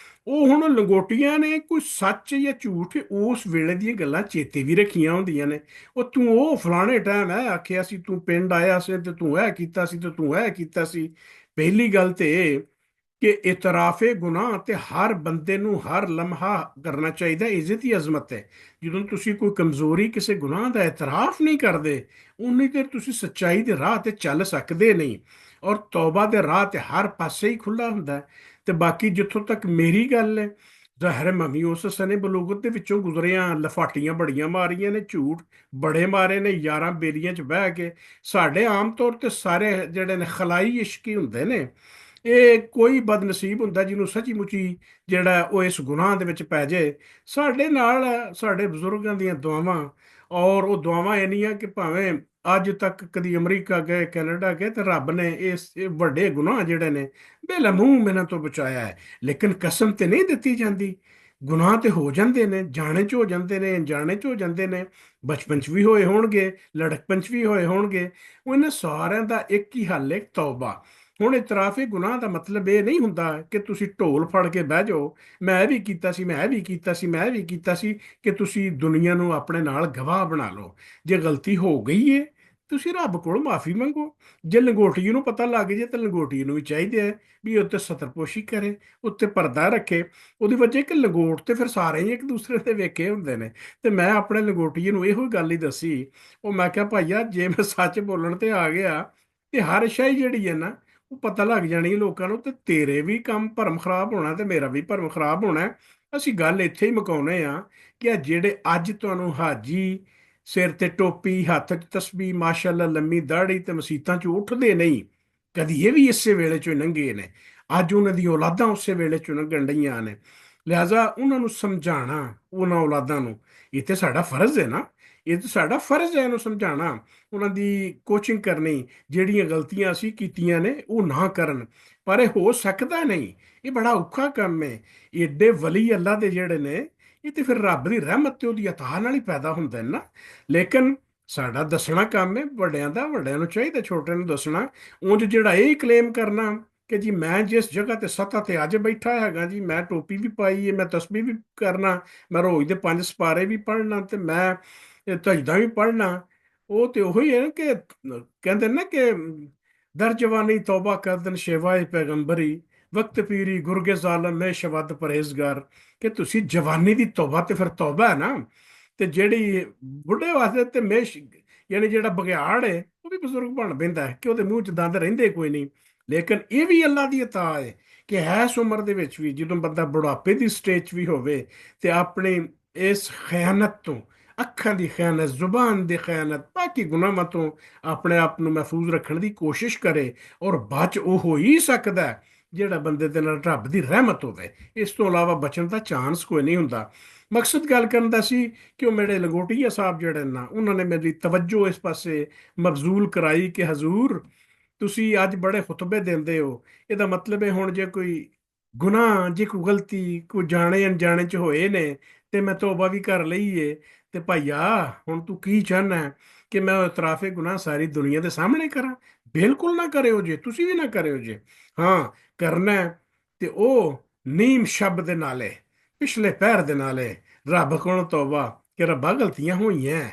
ਉਹ ਹੁਣ ਲੰਗੋਟੀਆਂ ਨੇ ਕੋਈ ਸੱਚ ਜਾਂ ਝੂਠ ਉਸ ਵੇਲੇ ਦੀਆਂ ਗੱਲਾਂ ਚੇਤੇ ਵੀ ਰੱਖੀਆਂ ਹੁੰਦੀਆਂ ਨੇ। ਉਹ ਤੂੰ ਉਹ ਫਲਾਣੇ ਟਾਈਮ ਇਹ ਆਖਿਆ ਸੀ, ਤੂੰ ਪਿੰਡ ਆਇਆ ਸੀ ਤੇ ਤੂੰ ਇਹ ਕੀਤਾ ਸੀ ਤੇ ਤੂੰ ਇਹ ਕੀਤਾ ਸੀ। ਪਹਿਲੀ ਗੱਲ ਤੇ ਇਹ ਕਿ ਇਤਰਾਫੇ ਗੁਨਾਹ ਤੇ ਹਰ ਬੰਦੇ ਨੂੰ ਹਰ ਲਮਹਾ ਕਰਨਾ ਚਾਹੀਦਾ, ਇੱਜ਼ਤ ਹੀ ਅਜ਼ਮਤ ਹੈ। ਜਦੋਂ ਤੁਸੀਂ ਕੋਈ ਕਮਜ਼ੋਰੀ ਕਿਸੇ ਗੁਨਾਹ ਦਾ ਇਤਰਾਫ ਨਹੀਂ ਕਰਦੇ, ਉਨੀ ਦੇਰ ਤੁਸੀਂ ਸੱਚਾਈ ਦੇ ਰਾਹ ਤੇ ਚੱਲ ਸਕਦੇ ਨਹੀਂ। ਔਰ ਤੌਬਾ ਦੇ ਰਾਹ ਤੇ ਹਰ ਪਾਸੇ ਹੀ ਖੁੱਲਾ ਹੁੰਦਾ ਹੈ। ਤੇ ਬਾਕੀ ਜਿੱਥੋਂ ਤੱਕ ਮੇਰੀ ਗੱਲ ਹੈ, ਜ਼ਾਹਿਰ ਮੈਂ ਵੀ ਉਸ ਸਨੇ ਬਲੂਗਤ ਦੇ ਵਿੱਚੋਂ ਗੁਜ਼ਰਿਆ, ਲਫਾਟੀਆਂ ਬੜੀਆਂ ਮਾਰੀਆਂ ਨੇ, ਝੂਠ ਬੜੇ ਮਾਰੇ ਨੇ, ਯਾਰਾਂ ਬੇਲੀਆਂ 'ਚ ਬਹਿ ਕੇ। ਸਾਡੇ ਆਮ ਤੌਰ ਤੇ ਸਾਰੇ ਜਿਹੜੇ ਨੇ ਖਲਾਈ ਇਸ਼ਕੀ ਹੁੰਦੇ ਨੇ। ਇਹ ਕੋਈ ਬਦਨਸੀਬ ਹੁੰਦਾ ਜਿਹਨੂੰ ਸੱਚੀ ਮੁੱਚੀ ਜਿਹੜਾ ਉਹ ਇਸ ਗੁਨਾਹ ਦੇ ਵਿੱਚ ਪੈ ਜਾਏ। ਸਾਡੇ ਨਾਲ ਸਾਡੇ ਬਜ਼ੁਰਗਾਂ ਦੀਆਂ ਦੁਆਵਾਂ, ਔਰ ਉਹ ਦੁਆਵਾਂ ਇੰਨੀਆਂ ਕਿ ਭਾਵੇਂ ਅੱਜ ਤੱਕ ਕਦੀ ਅਮਰੀਕਾ ਗਏ, ਕੈਨੇਡਾ ਗਏ, ਤੇ ਰੱਬ ਨੇ ਇਹ ਵੱਡੇ ਗੁਨਾਹ ਜਿਹੜੇ ਨੇ ਬੇਲਾ ਮੂੰਹ ਇਹਨਾਂ ਤੋਂ ਬਚਾਇਆ ਹੈ। ਲੇਕਿਨ ਕਸਮ ਤੇ ਨਹੀਂ ਦਿੱਤੀ ਜਾਂਦੀ। ਗੁਨਾਹ ਤੇ ਹੋ ਜਾਂਦੇ ਨੇ, ਜਾਣੇ ਚ ਹੋ ਜਾਂਦੇ ਨੇ, ਅਣਜਾਣੇ ਚ ਹੋ ਜਾਂਦੇ ਨੇ, ਬਚਪਨ ਚ ਵੀ ਹੋਏ ਹੋਣਗੇ, ਲੜਕਪਨ ਚ ਵੀ ਹੋਏ ਹੋਣਗੇ। ਉਹ ਇਹਨਾਂ ਸਾਰਿਆਂ ਦਾ ਇੱਕ ਹੀ ਹੱਲ ਹੈ, ਤੌਬਾ। ਹੁਣ ਇਤਰਾਫੇ ਗੁਨਾਹ ਦਾ ਮਤਲਬ ਇਹ ਨਹੀਂ ਹੁੰਦਾ ਕਿ ਤੁਸੀਂ ਢੋਲ ਫੜ ਕੇ ਬਹਿ ਜਾਓ, ਮੈਂ ਇਹ ਵੀ ਕੀਤਾ ਸੀ, ਮੈਂ ਇਹ ਵੀ ਕੀਤਾ ਸੀ, ਮੈਂ ਇਹ ਵੀ ਕੀਤਾ ਸੀ, ਕਿ ਤੁਸੀਂ ਦੁਨੀਆ ਨੂੰ ਆਪਣੇ ਨਾਲ ਗਵਾਹ ਬਣਾ ਲਓ। ਜੇ ਗਲਤੀ ਹੋ ਗਈ ਏ, ਤੁਸੀਂ ਰੱਬ ਕੋਲ ਮਾਫੀ ਮੰਗੋ। ਜੇ ਲੰਗੋਟੀ ਨੂੰ ਪਤਾ ਲੱਗ ਜੇ ਤਾਂ ਲੰਗੋਟੀ ਨੂੰ ਵੀ ਚਾਹੀਦਾ ਹੈ ਵੀ ਉੱਤੇ ਸਤਰਪੋਸ਼ੀ ਕਰੇ, ਉੱਤੇ ਪਰਦਾ ਰੱਖੇ। ਉਹਦੀ ਵਜ੍ਹਾ ਕਿ ਲੰਗੋਟ ਤੇ ਫਿਰ ਸਾਰੇ ਹੀ ਇੱਕ ਦੂਸਰੇ ਦੇ ਵੇਖੇ ਹੁੰਦੇ ਨੇ। ਤੇ ਮੈਂ ਆਪਣੇ ਲੰਗੋਟੀਏ ਨੂੰ ਇਹੋ ਗੱਲ ਹੀ ਦੱਸੀ। ਉਹ ਮੈਂ ਕਿਹਾ ਭਾਈਆ, ਜੇ ਮੈਂ ਸੱਚ ਬੋਲਣ ਤੇ ਆ ਗਿਆ ਤੇ ਹਰ ਸ਼ੈ ਜਿਹੜੀ ਹੈ ਨਾ, ਉਹ ਪਤਾ ਲੱਗ ਜਾਣੀ ਲੋਕਾਂ ਨੂੰ, ਤੇ ਤੇਰੇ ਵੀ ਕੰਮ ਭਰਮ ਖਰਾਬ ਹੋਣਾ ਤੇ ਮੇਰਾ ਵੀ ਭਰਮ ਖਰਾਬ ਹੋਣਾ। ਅਸੀਂ ਗੱਲ ਇੱਥੇ ਹੀ ਮੁਕਾਉਨੇ ਆ ਕਿ ਆ ਜਿਹੜੇ ਅੱਜ ਤੁਹਾਨੂੰ ਹਾਜੀ ਸਿਰ ਤੇ ਟੋਪੀ, ਹੱਥ 'ਚ ਤਸਬੀਹ, ਮਾਸ਼ਾਅੱਲਾ ਲੰਮੀ ਦਾੜੀ ਤੇ ਮਸੀਤਾਂ 'ਚ ਉੱਠਦੇ ਨਹੀਂ, ਕਦੀ ਇਹ ਵੀ ਇਸੇ ਵੇਲੇ 'ਚੋਂ ਲੰਘੇ ਨੇ। ਅੱਜ ਉਹਨਾਂ ਦੀ ਔਲਾਦਾਂ ਉਸੇ ਵੇਲੇ 'ਚੋਂ ਲੰਘਣ ਡਈਆਂ ਨੇ। ਲਿਹਾਜ਼ਾ ਉਹਨਾਂ ਨੂੰ ਸਮਝਾਉਣਾ, ਉਹਨਾਂ ਔਲਾਦਾਂ ਨੂੰ, ਇਹ ਤੇ ਸਾਡਾ ਫਰਜ਼ ਹੈ ਨਾ। ਇਹ ਤਾਂ ਸਾਡਾ ਫਰਜ਼ ਹੈ ਇਹਨੂੰ ਸਮਝਾਉਣਾ, ਉਹਨਾਂ ਦੀ ਕੋਚਿੰਗ ਕਰਨੀ, ਜਿਹੜੀਆਂ ਗਲਤੀਆਂ ਅਸੀਂ ਕੀਤੀਆਂ ਨੇ ਉਹ ਨਾ ਕਰਨ। ਪਰ ਇਹ ਹੋ ਸਕਦਾ ਨਹੀਂ, ਇਹ ਬੜਾ ਔਖਾ ਕੰਮ ਹੈ। ਏਡੇ ਵਲੀ ਅੱਲਾ ਦੇ ਜਿਹੜੇ ਨੇ, ਇਹ ਤੇ ਫਿਰ ਰੱਬ ਦੀ ਰਹਿਮਤ ਤੇ ਉਹਦੀ ਅਤਾ ਨਾਲ ਹੀ ਪੈਦਾ ਹੁੰਦੇ ਨੇ ਨਾ। ਲੇਕਿਨ ਸਾਡਾ ਦੱਸਣਾ ਕੰਮ ਹੈ ਵੱਡਿਆਂ ਦਾ, ਵੱਡਿਆਂ ਨੂੰ ਚਾਹੀਦਾ ਛੋਟਿਆਂ ਨੂੰ ਦੱਸਣਾ। ਉਂਝ ਜਿਹੜਾ ਇਹ ਕਲੇਮ ਕਰਨਾ ਕਿ ਜੀ ਮੈਂ ਜਿਸ ਜਗ੍ਹਾ ਤੇ ਸੱਤਾ ਤੇ ਅੱਜ ਬੈਠਾ ਹੈਗਾ ਜੀ, ਮੈਂ ਟੋਪੀ ਵੀ ਪਾਈ ਹੈ, ਮੈਂ ਤਸਬੀਹ ਵੀ ਕਰਨਾ, ਮੈਂ ਰੋਜ਼ ਦੇ 5 ਸਪਾਰੇ ਵੀ ਪੜ੍ਹਨਾ, ਤੇ ਮੈਂ ਇਹ ਤਜਦਾ ਵੀ ਪੜ੍ਹਨਾ। ਉਹ ਤੇ ਉਹੀ ਹੈ ਕਿ ਕਹਿੰਦੇ ਨਾ ਕਿ ਦਰ ਜਵਾਨੀ ਤੌਬਾ ਕਰਦਨ ਸ਼ੇਵਾਏ ਪੈਗੰਬਰੀ, ਵਕਤ ਪੀਰੀ ਗੁਰਗੇ ਜ਼ਾਲਮ ਮੈਂ ਸ਼ਵਦ ਪਰਹੇਜ਼ਗਾਰ। ਕਿ ਤੁਸੀਂ ਜਵਾਨੀ ਦੀ ਤੌਬਾ ਤੇ ਫਿਰ ਤੌਬਾ ਹੈ ਨਾ। ਤੇ ਜਿਹੜੀ ਬੁੱਢੇ ਵਾਸਤੇ ਤੇ ਮੇਸ਼, ਯਾਨੀ ਜਿਹੜਾ ਬਗਿਆੜ ਹੈ, ਉਹ ਵੀ ਬਜ਼ੁਰਗ ਬਣ ਪੈਂਦਾ ਹੈ ਕਿ ਉਹਦੇ ਮੂੰਹ 'ਚ ਦੰਦ ਰਹਿੰਦੇ ਕੋਈ ਨਹੀਂ। ਲੇਕਿਨ ਇਹ ਵੀ ਅੱਲਾ ਦੀ ਅਤਾ ਹੈ ਕਿ ਇਸ ਉਮਰ ਦੇ ਵਿੱਚ ਵੀ ਜਦੋਂ ਬੰਦਾ ਬੁਢਾਪੇ ਦੀ ਸਟੇਜ 'ਚ ਵੀ ਹੋਵੇ ਤੇ ਆਪਣੀ ਇਸ ਖਿਆਨਤ ਤੋਂ, ਅੱਖਾਂ ਦੀ ਖਿਆਨਤ, ਜ਼ੁਬਾਨ ਦੀ ਖਿਆਨਤ, ਬਾਕੀ ਗੁਨਾਹਾਂ ਤੋਂ ਆਪਣੇ ਆਪ ਨੂੰ ਮਹਿਫੂਜ਼ ਰੱਖਣ ਦੀ ਕੋਸ਼ਿਸ਼ ਕਰੇ। ਔਰ ਬਚ ਉਹ ਹੋ ਹੀ ਸਕਦਾ ਹੈ ਜਿਹੜਾ ਬੰਦੇ ਦੇ ਨਾਲ ਰੱਬ ਦੀ ਰਹਿਮਤ ਹੋਵੇ। ਇਸ ਤੋਂ ਇਲਾਵਾ ਬਚਣ ਦਾ ਚਾਂਸ ਕੋਈ ਨਹੀਂ ਹੁੰਦਾ। ਮਕਸਦ ਗੱਲ ਕਰਨ ਦਾ ਸੀ ਕਿ ਉਹ ਮੇਰੇ ਲੰਗੋਟੀਆ ਸਾਹਿਬ ਜਿਹੜੇ ਨਾ, ਉਹਨਾਂ ਨੇ ਮੇਰੀ ਤਵੱਜੋ ਇਸ ਪਾਸੇ ਮਬਜ਼ੂਲ ਕਰਾਈ ਕਿ ਹਜ਼ੂਰ, ਤੁਸੀਂ ਅੱਜ ਬੜੇ ਖੁਤਬੇ ਦਿੰਦੇ ਹੋ, ਇਹਦਾ ਮਤਲਬ ਹੈ ਹੁਣ ਜੇ ਕੋਈ ਗੁਨਾਹ, ਜੇ ਕੋਈ ਗਲਤੀ ਕੋਈ ਜਾਣੇ ਅਣਜਾਣੇ ਚ ਹੋਏ ਨੇ ਤੇ ਮੈਂ ਤੋਬਾ ਵੀ ਕਰ ਲਈ ਏ, ਤੇ ਭਾਈਆ ਹੁਣ ਤੂੰ ਕੀ ਚਾਹਨਾ ਹੈ ਕਿ ਮੈਂ ਉਹ ਇਤਰਾਫੇ ਗੁਨਾਹ ਸਾਰੀ ਦੁਨੀਆ ਦੇ ਸਾਹਮਣੇ ਕਰਾਂ? ਬਿਲਕੁਲ ਨਾ ਕਰਿਓ ਜੇ, ਤੁਸੀਂ ਵੀ ਨਾ ਕਰਿਓ ਜੇ। ਹਾਂ, ਕਰਨਾ ਹੈ ਤੇ ਉਹ ਨੀਮ ਸ਼ਬ ਦੇ ਨਾਲੇ, ਪਿਛਲੇ ਪੈਰ ਦੇ ਨਾਲੇ ਰੱਬ ਕੋਲੋਂ ਤੋਬਾ ਕਿ ਰੱਬਾ ਗਲਤੀਆਂ ਹੋਈਆਂ।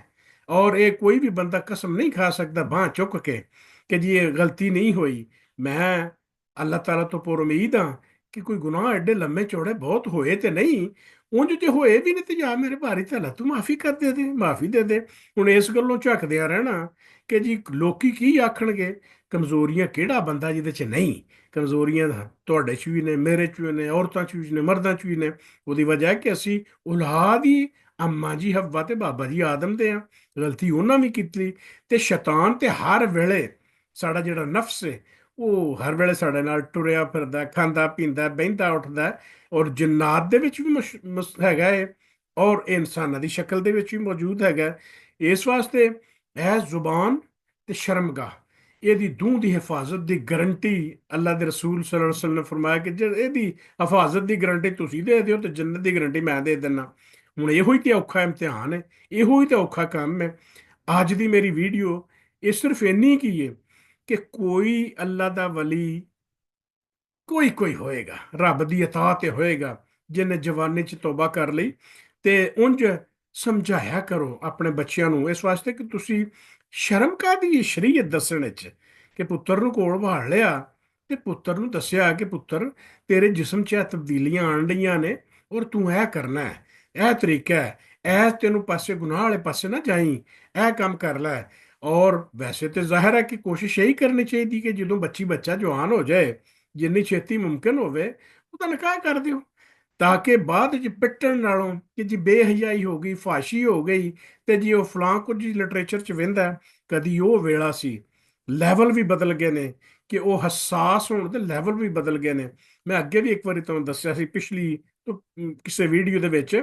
ਔਰ ਇਹ ਕੋਈ ਵੀ ਬੰਦਾ ਕਸਮ ਨਹੀਂ ਖਾ ਸਕਦਾ ਬਾਂਹ ਚੁੱਕ ਕੇ ਕਿ ਜੀ ਇਹ ਗਲਤੀ ਨਹੀਂ ਹੋਈ। ਮੈਂ ਅੱਲਾਹ ਤਾਲਾ ਤੋਂ ਪੁਰ ਉਮੀਦ ਹਾਂ ਕਿ ਕੋਈ ਗੁਨਾਹ ਐਡੇ ਲੰਮੇ ਚੌੜੇ ਬਹੁਤ ਹੋਏ ਤੇ ਨਹੀਂ। ਉਂਝ ਜੇ ਹੋਏ ਵੀ ਨੇ ਤੇ ਜਾ ਮੇਰੇ ਭਾਰੀ ਤਾਲਾ ਤੂੰ ਮਾਫੀ ਕਰ ਦੇ ਮਾਫੀ ਦੇ ਦੇ। ਹੁਣ ਇਸ ਗੱਲੋਂ ਝੱਕਦਿਆਂ ਰਹਿਣਾ ਕਿ ਜੀ ਲੋਕੀ ਕੀ ਆਖਣਗੇ, ਕਮਜ਼ੋਰੀਆਂ ਕਿਹੜਾ ਬੰਦਾ ਜਿਹਦੇ 'ਚ ਨਹੀਂ। ਕਮਜ਼ੋਰੀਆਂ ਤੁਹਾਡੇ 'ਚ ਵੀ ਨੇ, ਮੇਰੇ 'ਚ ਵੀ ਨੇ, ਔਰਤਾਂ 'ਚ ਵੀ ਨੇ, ਮਰਦਾਂ 'ਚ ਵੀ ਨੇ। ਉਹਦੀ ਵਜ੍ਹਾ ਹੈ ਕਿ ਅਸੀਂ ਔਲਾਦ ਹੀ ਅੰਮਾ ਜੀ ਹੱਵਾ ਤੇ ਬਾਬਾ ਜੀ ਆਦਮ ਦੇ ਆ। ਗਲਤੀ ਉਹਨਾਂ ਵੀ ਕੀਤੀ। ਤੇ ਸ਼ੈਤਾਨ ਤੇ ਹਰ ਵੇਲੇ, ਸਾਡਾ ਜਿਹੜਾ ਨਫਸ ਹੈ ਉਹ ਹਰ ਵੇਲੇ ਸਾਡੇ ਨਾਲ ਟੁਰਿਆ ਫਿਰਦਾ, ਖਾਂਦਾ ਪੀਂਦਾ, ਬਹਿੰਦਾ ਉੱਠਦਾ। ਔਰ ਜਿੰਨਾਤ ਦੇ ਵਿੱਚ ਵੀ ਹੈਗਾ ਹੈ, ਔਰ ਇਨਸਾਨਾਂ ਦੀ ਸ਼ਕਲ ਦੇ ਵਿੱਚ ਵੀ ਮੌਜੂਦ ਹੈਗਾ। ਇਸ ਵਾਸਤੇ ਇਹ ਜ਼ੁਬਾਨ ਤੇ ਸ਼ਰਮਗਾਹ, ਇਹਦੀ ਦੂਹ ਦੀ ਹਿਫਾਜ਼ਤ ਦੀ ਗਰੰਟੀ ਅੱਲਾ ਦੇ ਰਸੂਲ ਸੱਲੱਲਾਹੁ ਅਲੈहि ਵਸੱਲਮ ਨੇ ਫਰਮਾਇਆ ਕਿ ਜੇ ਇਹਦੀ ਹਿਫਾਜ਼ਤ ਦੀ ਗਰੰਟੀ ਤੁਸੀਂ ਦੇ ਦਿਓ ਤੇ ਜੰਨਤ ਦੀ ਗਰੰਟੀ ਮੈਂ ਦੇ ਦਿੰਦਾ। ਹੁਣ ਇਹੋ ਹੀ ਤੇ ਔਖਾ ਇਮਤਿਹਾਨ ਹੈ, ਇਹੋ ਹੀ ਤੇ ਔਖਾ ਕੰਮ ਹੈ। ਅੱਜ ਦੀ ਮੇਰੀ ਵੀਡੀਓ ਇਹ ਸਿਰਫ ਇੰਨੀ ਕੀ ਹੈ ਕਿ ਕੋਈ ਅੱਲਾ ਦਾ ਵਲੀ ਕੋਈ ਕੋਈ ਹੋਏਗਾ, ਰੱਬ ਦੀ ਅਤਾਹ ਤੇ ਹੋਏਗਾ, ਜਿਹਨੇ ਜਵਾਨੀ ਚ ਤੋਬਾ ਕਰ ਲਈ, ਤੇ ਉਂਝ ਸਮਝਾਇਆ ਕਰੋ ਆਪਣੇ ਬੱਚਿਆਂ ਨੂੰ ਇਸ ਵਾਸਤੇ ਕਿ ਤੁਸੀਂ ਸ਼ਰਮ ਕਾਹਦੀ ਹੈ ਸ਼ਰੀਅਤ ਦੱਸਣ ਵਿੱਚ, ਕਿ ਪੁੱਤਰ ਨੂੰ ਕੋਲ ਭਾਲ ਲਿਆ ਤੇ ਪੁੱਤਰ ਨੂੰ ਦੱਸਿਆ ਕਿ ਪੁੱਤਰ ਤੇਰੇ ਜਿਸਮ 'ਚ ਇਹ ਤਬਦੀਲੀਆਂ ਆਣ ਰਹੀਆਂ ਨੇ, ਔਰ ਤੂੰ ਇਹ ਕਰਨਾ ਹੈ, ਇਹ ਤਰੀਕਾ ਹੈ, ਇਹ ਤੈਨੂੰ ਪਾਸੇ ਗੁਨਾਹ ਵਾਲੇ ਪਾਸੇ ਨਾ ਜਾਈ, ਇਹ ਕੰਮ ਕਰ ਲੈ। ਔਰ ਵੈਸੇ ਤੇ ਜ਼ਾਹਿਰ ਹੈ ਕਿ ਕੋਸ਼ਿਸ਼ ਇਹੀ ਕਰਨੀ ਚਾਹੀਦੀ ਕਿ ਜਦੋਂ ਬੱਚਾ ਜਵਾਨ ਹੋ ਜਾਏ, ਜਿੰਨੀ ਛੇਤੀ ਮੁਮਕਿਨ ਹੋਵੇ ਉਹਦਾ ਨਿਕਾਹ ਕਰ ਦਿਓ, ਤਾਂ ਕਿ ਬਾਅਦ ਚ ਪਿੱਟਣ ਨਾਲੋਂ ਕਿ ਜੀ ਬੇਹਯਾਈ ਹੋ ਗਈ, ਫਾਸ਼ੀ ਹੋ ਗਈ, ਤੇ ਜੀ ਉਹ ਫਲਾਂ ਕੁਝ ਲਿਟਰੇਚਰ ਚ ਵਹਿੰਦਾ, ਕਦੀ ਉਹ ਵੇਲਾ ਸੀ। ਲੈਵਲ ਵੀ ਬਦਲ ਗਏ ਨੇ, ਕਿ ਉਹ ਹਸਾਸ ਹੋਣ ਦੇ ਲੈਵਲ ਵੀ ਬਦਲ ਗਏ ਨੇ। ਮੈਂ ਅੱਗੇ ਵੀ ਇੱਕ ਵਾਰੀ ਤੁਹਾਨੂੰ ਦੱਸਿਆ ਸੀ ਪਿਛਲੀ ਕਿਸੇ ਵੀਡੀਓ ਦੇ ਵਿੱਚ,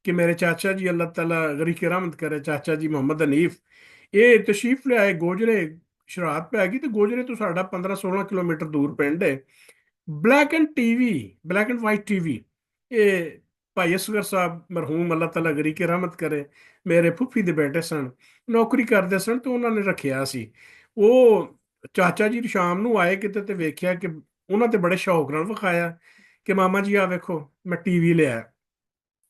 ਕਿ ਮੇਰੇ ਚਾਚਾ ਜੀ ਅੱਲਾਹ ਤਾਲਾ ਗਰੀਕ ਰਹਿਮਤ ਕਰੇ, ਚਾਚਾ ਜੀ ਮੁਹੰਮਦ ਹਨੀਫ, ਇਹ ਤਸ਼ਰੀਫ ਲਿਆਏ ਗੋਜਰੇ, ਸ਼ਰਾਤ ਪੈ ਗਈ ਤੇ ਗੋਜਰੇ ਤੋਂ ਸਾਡਾ 15-16 ਕਿਲੋਮੀਟਰ ਦੂਰ ਪਿੰਡ ਹੈ। Black and TV, black and white TV, ਇਹ ਭਾਈ ਅਸਗਰ ਸਾਹਿਬ ਮਰਹੂਮ ਅੱਲਾਹ ਤਾਲਾ ਗਰੀਕ ਰਹਿਮਤ ਕਰੇ, ਮੇਰੇ ਫੁੱਫੀ ਦੇ ਬੇਟੇ ਸਨ, ਨੌਕਰੀ ਕਰਦੇ ਸਨ ਤੇ ਉਹਨਾਂ ਨੇ ਰੱਖਿਆ ਸੀ। ਉਹ ਚਾਚਾ ਜੀ ਸ਼ਾਮ ਨੂੰ ਆਏ ਕਿਤੇ ਤੇ ਵੇਖਿਆ ਕਿ ਉਹਨਾਂ ਤੇ ਬੜੇ ਸ਼ੌਕ ਨਾਲ ਵਿਖਾਇਆ ਕਿ ਮਾਮਾ ਜੀ ਆ ਵੇਖੋ ਮੈਂ ਟੀਵੀ ਲਿਆ।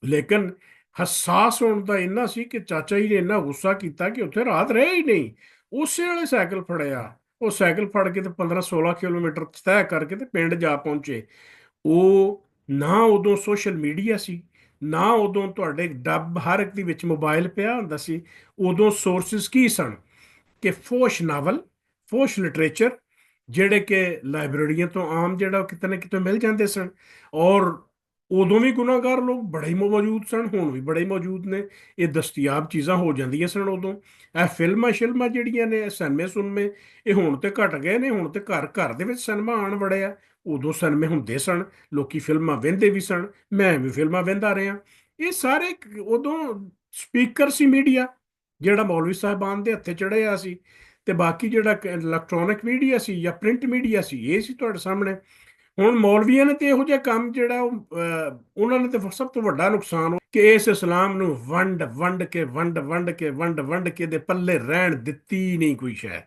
ਲੇਕਿਨ ਹਸਾਸ ਹੋਣ ਦਾ ਇੰਨਾ ਸੀ ਕਿ ਚਾਚਾ ਜੀ ਨੇ ਇੰਨਾ ਗੁੱਸਾ ਕੀਤਾ ਕਿ ਉੱਥੇ ਰਾਤ ਰਹੇ ਹੀ ਨਹੀਂ, ਉਸੇ ਵੇਲੇ ਸਾਈਕਲ ਫੜਿਆ, ਉਹ ਸਾਈਕਲ ਫੜ ਕੇ ਤੇ 15-16 ਕਿਲੋਮੀਟਰ ਤੈਅ ਕਰਕੇ ਤੇ ਪਿੰਡ ਜਾ ਪਹੁੰਚੇ। ਉਹ ਨਾ ਉਦੋਂ ਸੋਸ਼ਲ ਮੀਡੀਆ ਸੀ, ਨਾ ਉਦੋਂ ਤੁਹਾਡੇ ਡੱਬ ਹਰ ਇੱਕ ਦੇ ਵਿੱਚ ਮੋਬਾਈਲ ਪਿਆ ਹੁੰਦਾ ਸੀ। ਉਦੋਂ ਸੋਰਸਿਸ ਕੀ ਸਨ ਕਿ ਫੋਸ਼ ਨਾਵਲ, ਫੋਸ਼ ਲਿਟਰੇਚਰ, ਜਿਹੜੇ ਕਿ ਲਾਇਬ੍ਰੇਰੀਆਂ ਤੋਂ ਆਮ ਜਿਹੜਾ ਉਹ ਕਿਤੇ ਨਾ ਕਿਤੇ ਮਿਲ ਜਾਂਦੇ ਸਨ। ਔਰ ਉਦੋਂ ਵੀ ਗੁਨਾਹਗਾਰ ਲੋਕ ਬੜੇ ਹੀ ਮੌਜੂਦ ਸਨ, ਹੁਣ ਵੀ ਬੜੇ ਮੌਜੂਦ ਨੇ, ਇਹ ਦਸਤਿਆਬ ਚੀਜ਼ਾਂ ਹੋ ਜਾਂਦੀਆਂ ਸਨ ਉਦੋਂ। ਇਹ ਫਿਲਮਾਂ ਸ਼ਿਲਮਾਂ ਜਿਹੜੀਆਂ ਨੇ, ਸਿਨੇਮੇ ਸੁਨਮੇ, ਇਹ ਹੁਣ ਤੇ ਘਟ ਗਏ ਨੇ, ਹੁਣ ਤੇ ਘਰ ਘਰ ਦੇ ਵਿੱਚ ਸਿਨੇਮਾ ਆਣ ਵੜੇ ਆ। ਉਦੋਂ ਸਿਨੇਮੇ ਹੁੰਦੇ ਸਨ, ਲੋਕੀ ਫਿਲਮਾਂ ਵੇਖਦੇ ਵੀ ਸਨ, ਮੈਂ ਵੀ ਫਿਲਮਾਂ ਵੇਖਦਾ ਰਿਹਾ। ਇਹ ਸਾਰੇ ਉਦੋਂ ਸਪੀਕਰ ਸੀ ਮੀਡੀਆ, ਜਿਹੜਾ ਮੌਲਵੀ ਸਾਹਿਬਾਨ ਦੇ ਹੱਥੇ ਚੜਿਆ ਸੀ, ਤੇ ਬਾਕੀ ਜਿਹੜਾ ਇਲੈਕਟ੍ਰੋਨਿਕ ਮੀਡੀਆ ਸੀ ਜਾਂ ਪ੍ਰਿੰਟ ਮੀਡੀਆ ਸੀ, ਇਹ ਸੀ ਤੁਹਾਡੇ ਸਾਹਮਣੇ। ਹੁਣ ਮੌਲਵੀਆਂ ਨੇ ਤੇ ਇਹੋ ਜਿਹਾ ਕੰਮ ਜਿਹੜਾ ਉਹਨਾਂ ਨੇ ਤੇ ਸਭ ਤੋਂ ਵੱਡਾ ਨੁਕਸਾਨ ਕਿ ਇਸ ਇਸਲਾਮ ਨੂੰ ਵੰਡ ਵੰਡ ਕੇ ਵੰਡ ਕੇ ਦੇ ਪੱਲੇ ਰਹਿਣ ਦਿੱਤੀ ਨਹੀਂ ਕੋਈ ਸ਼ੈ।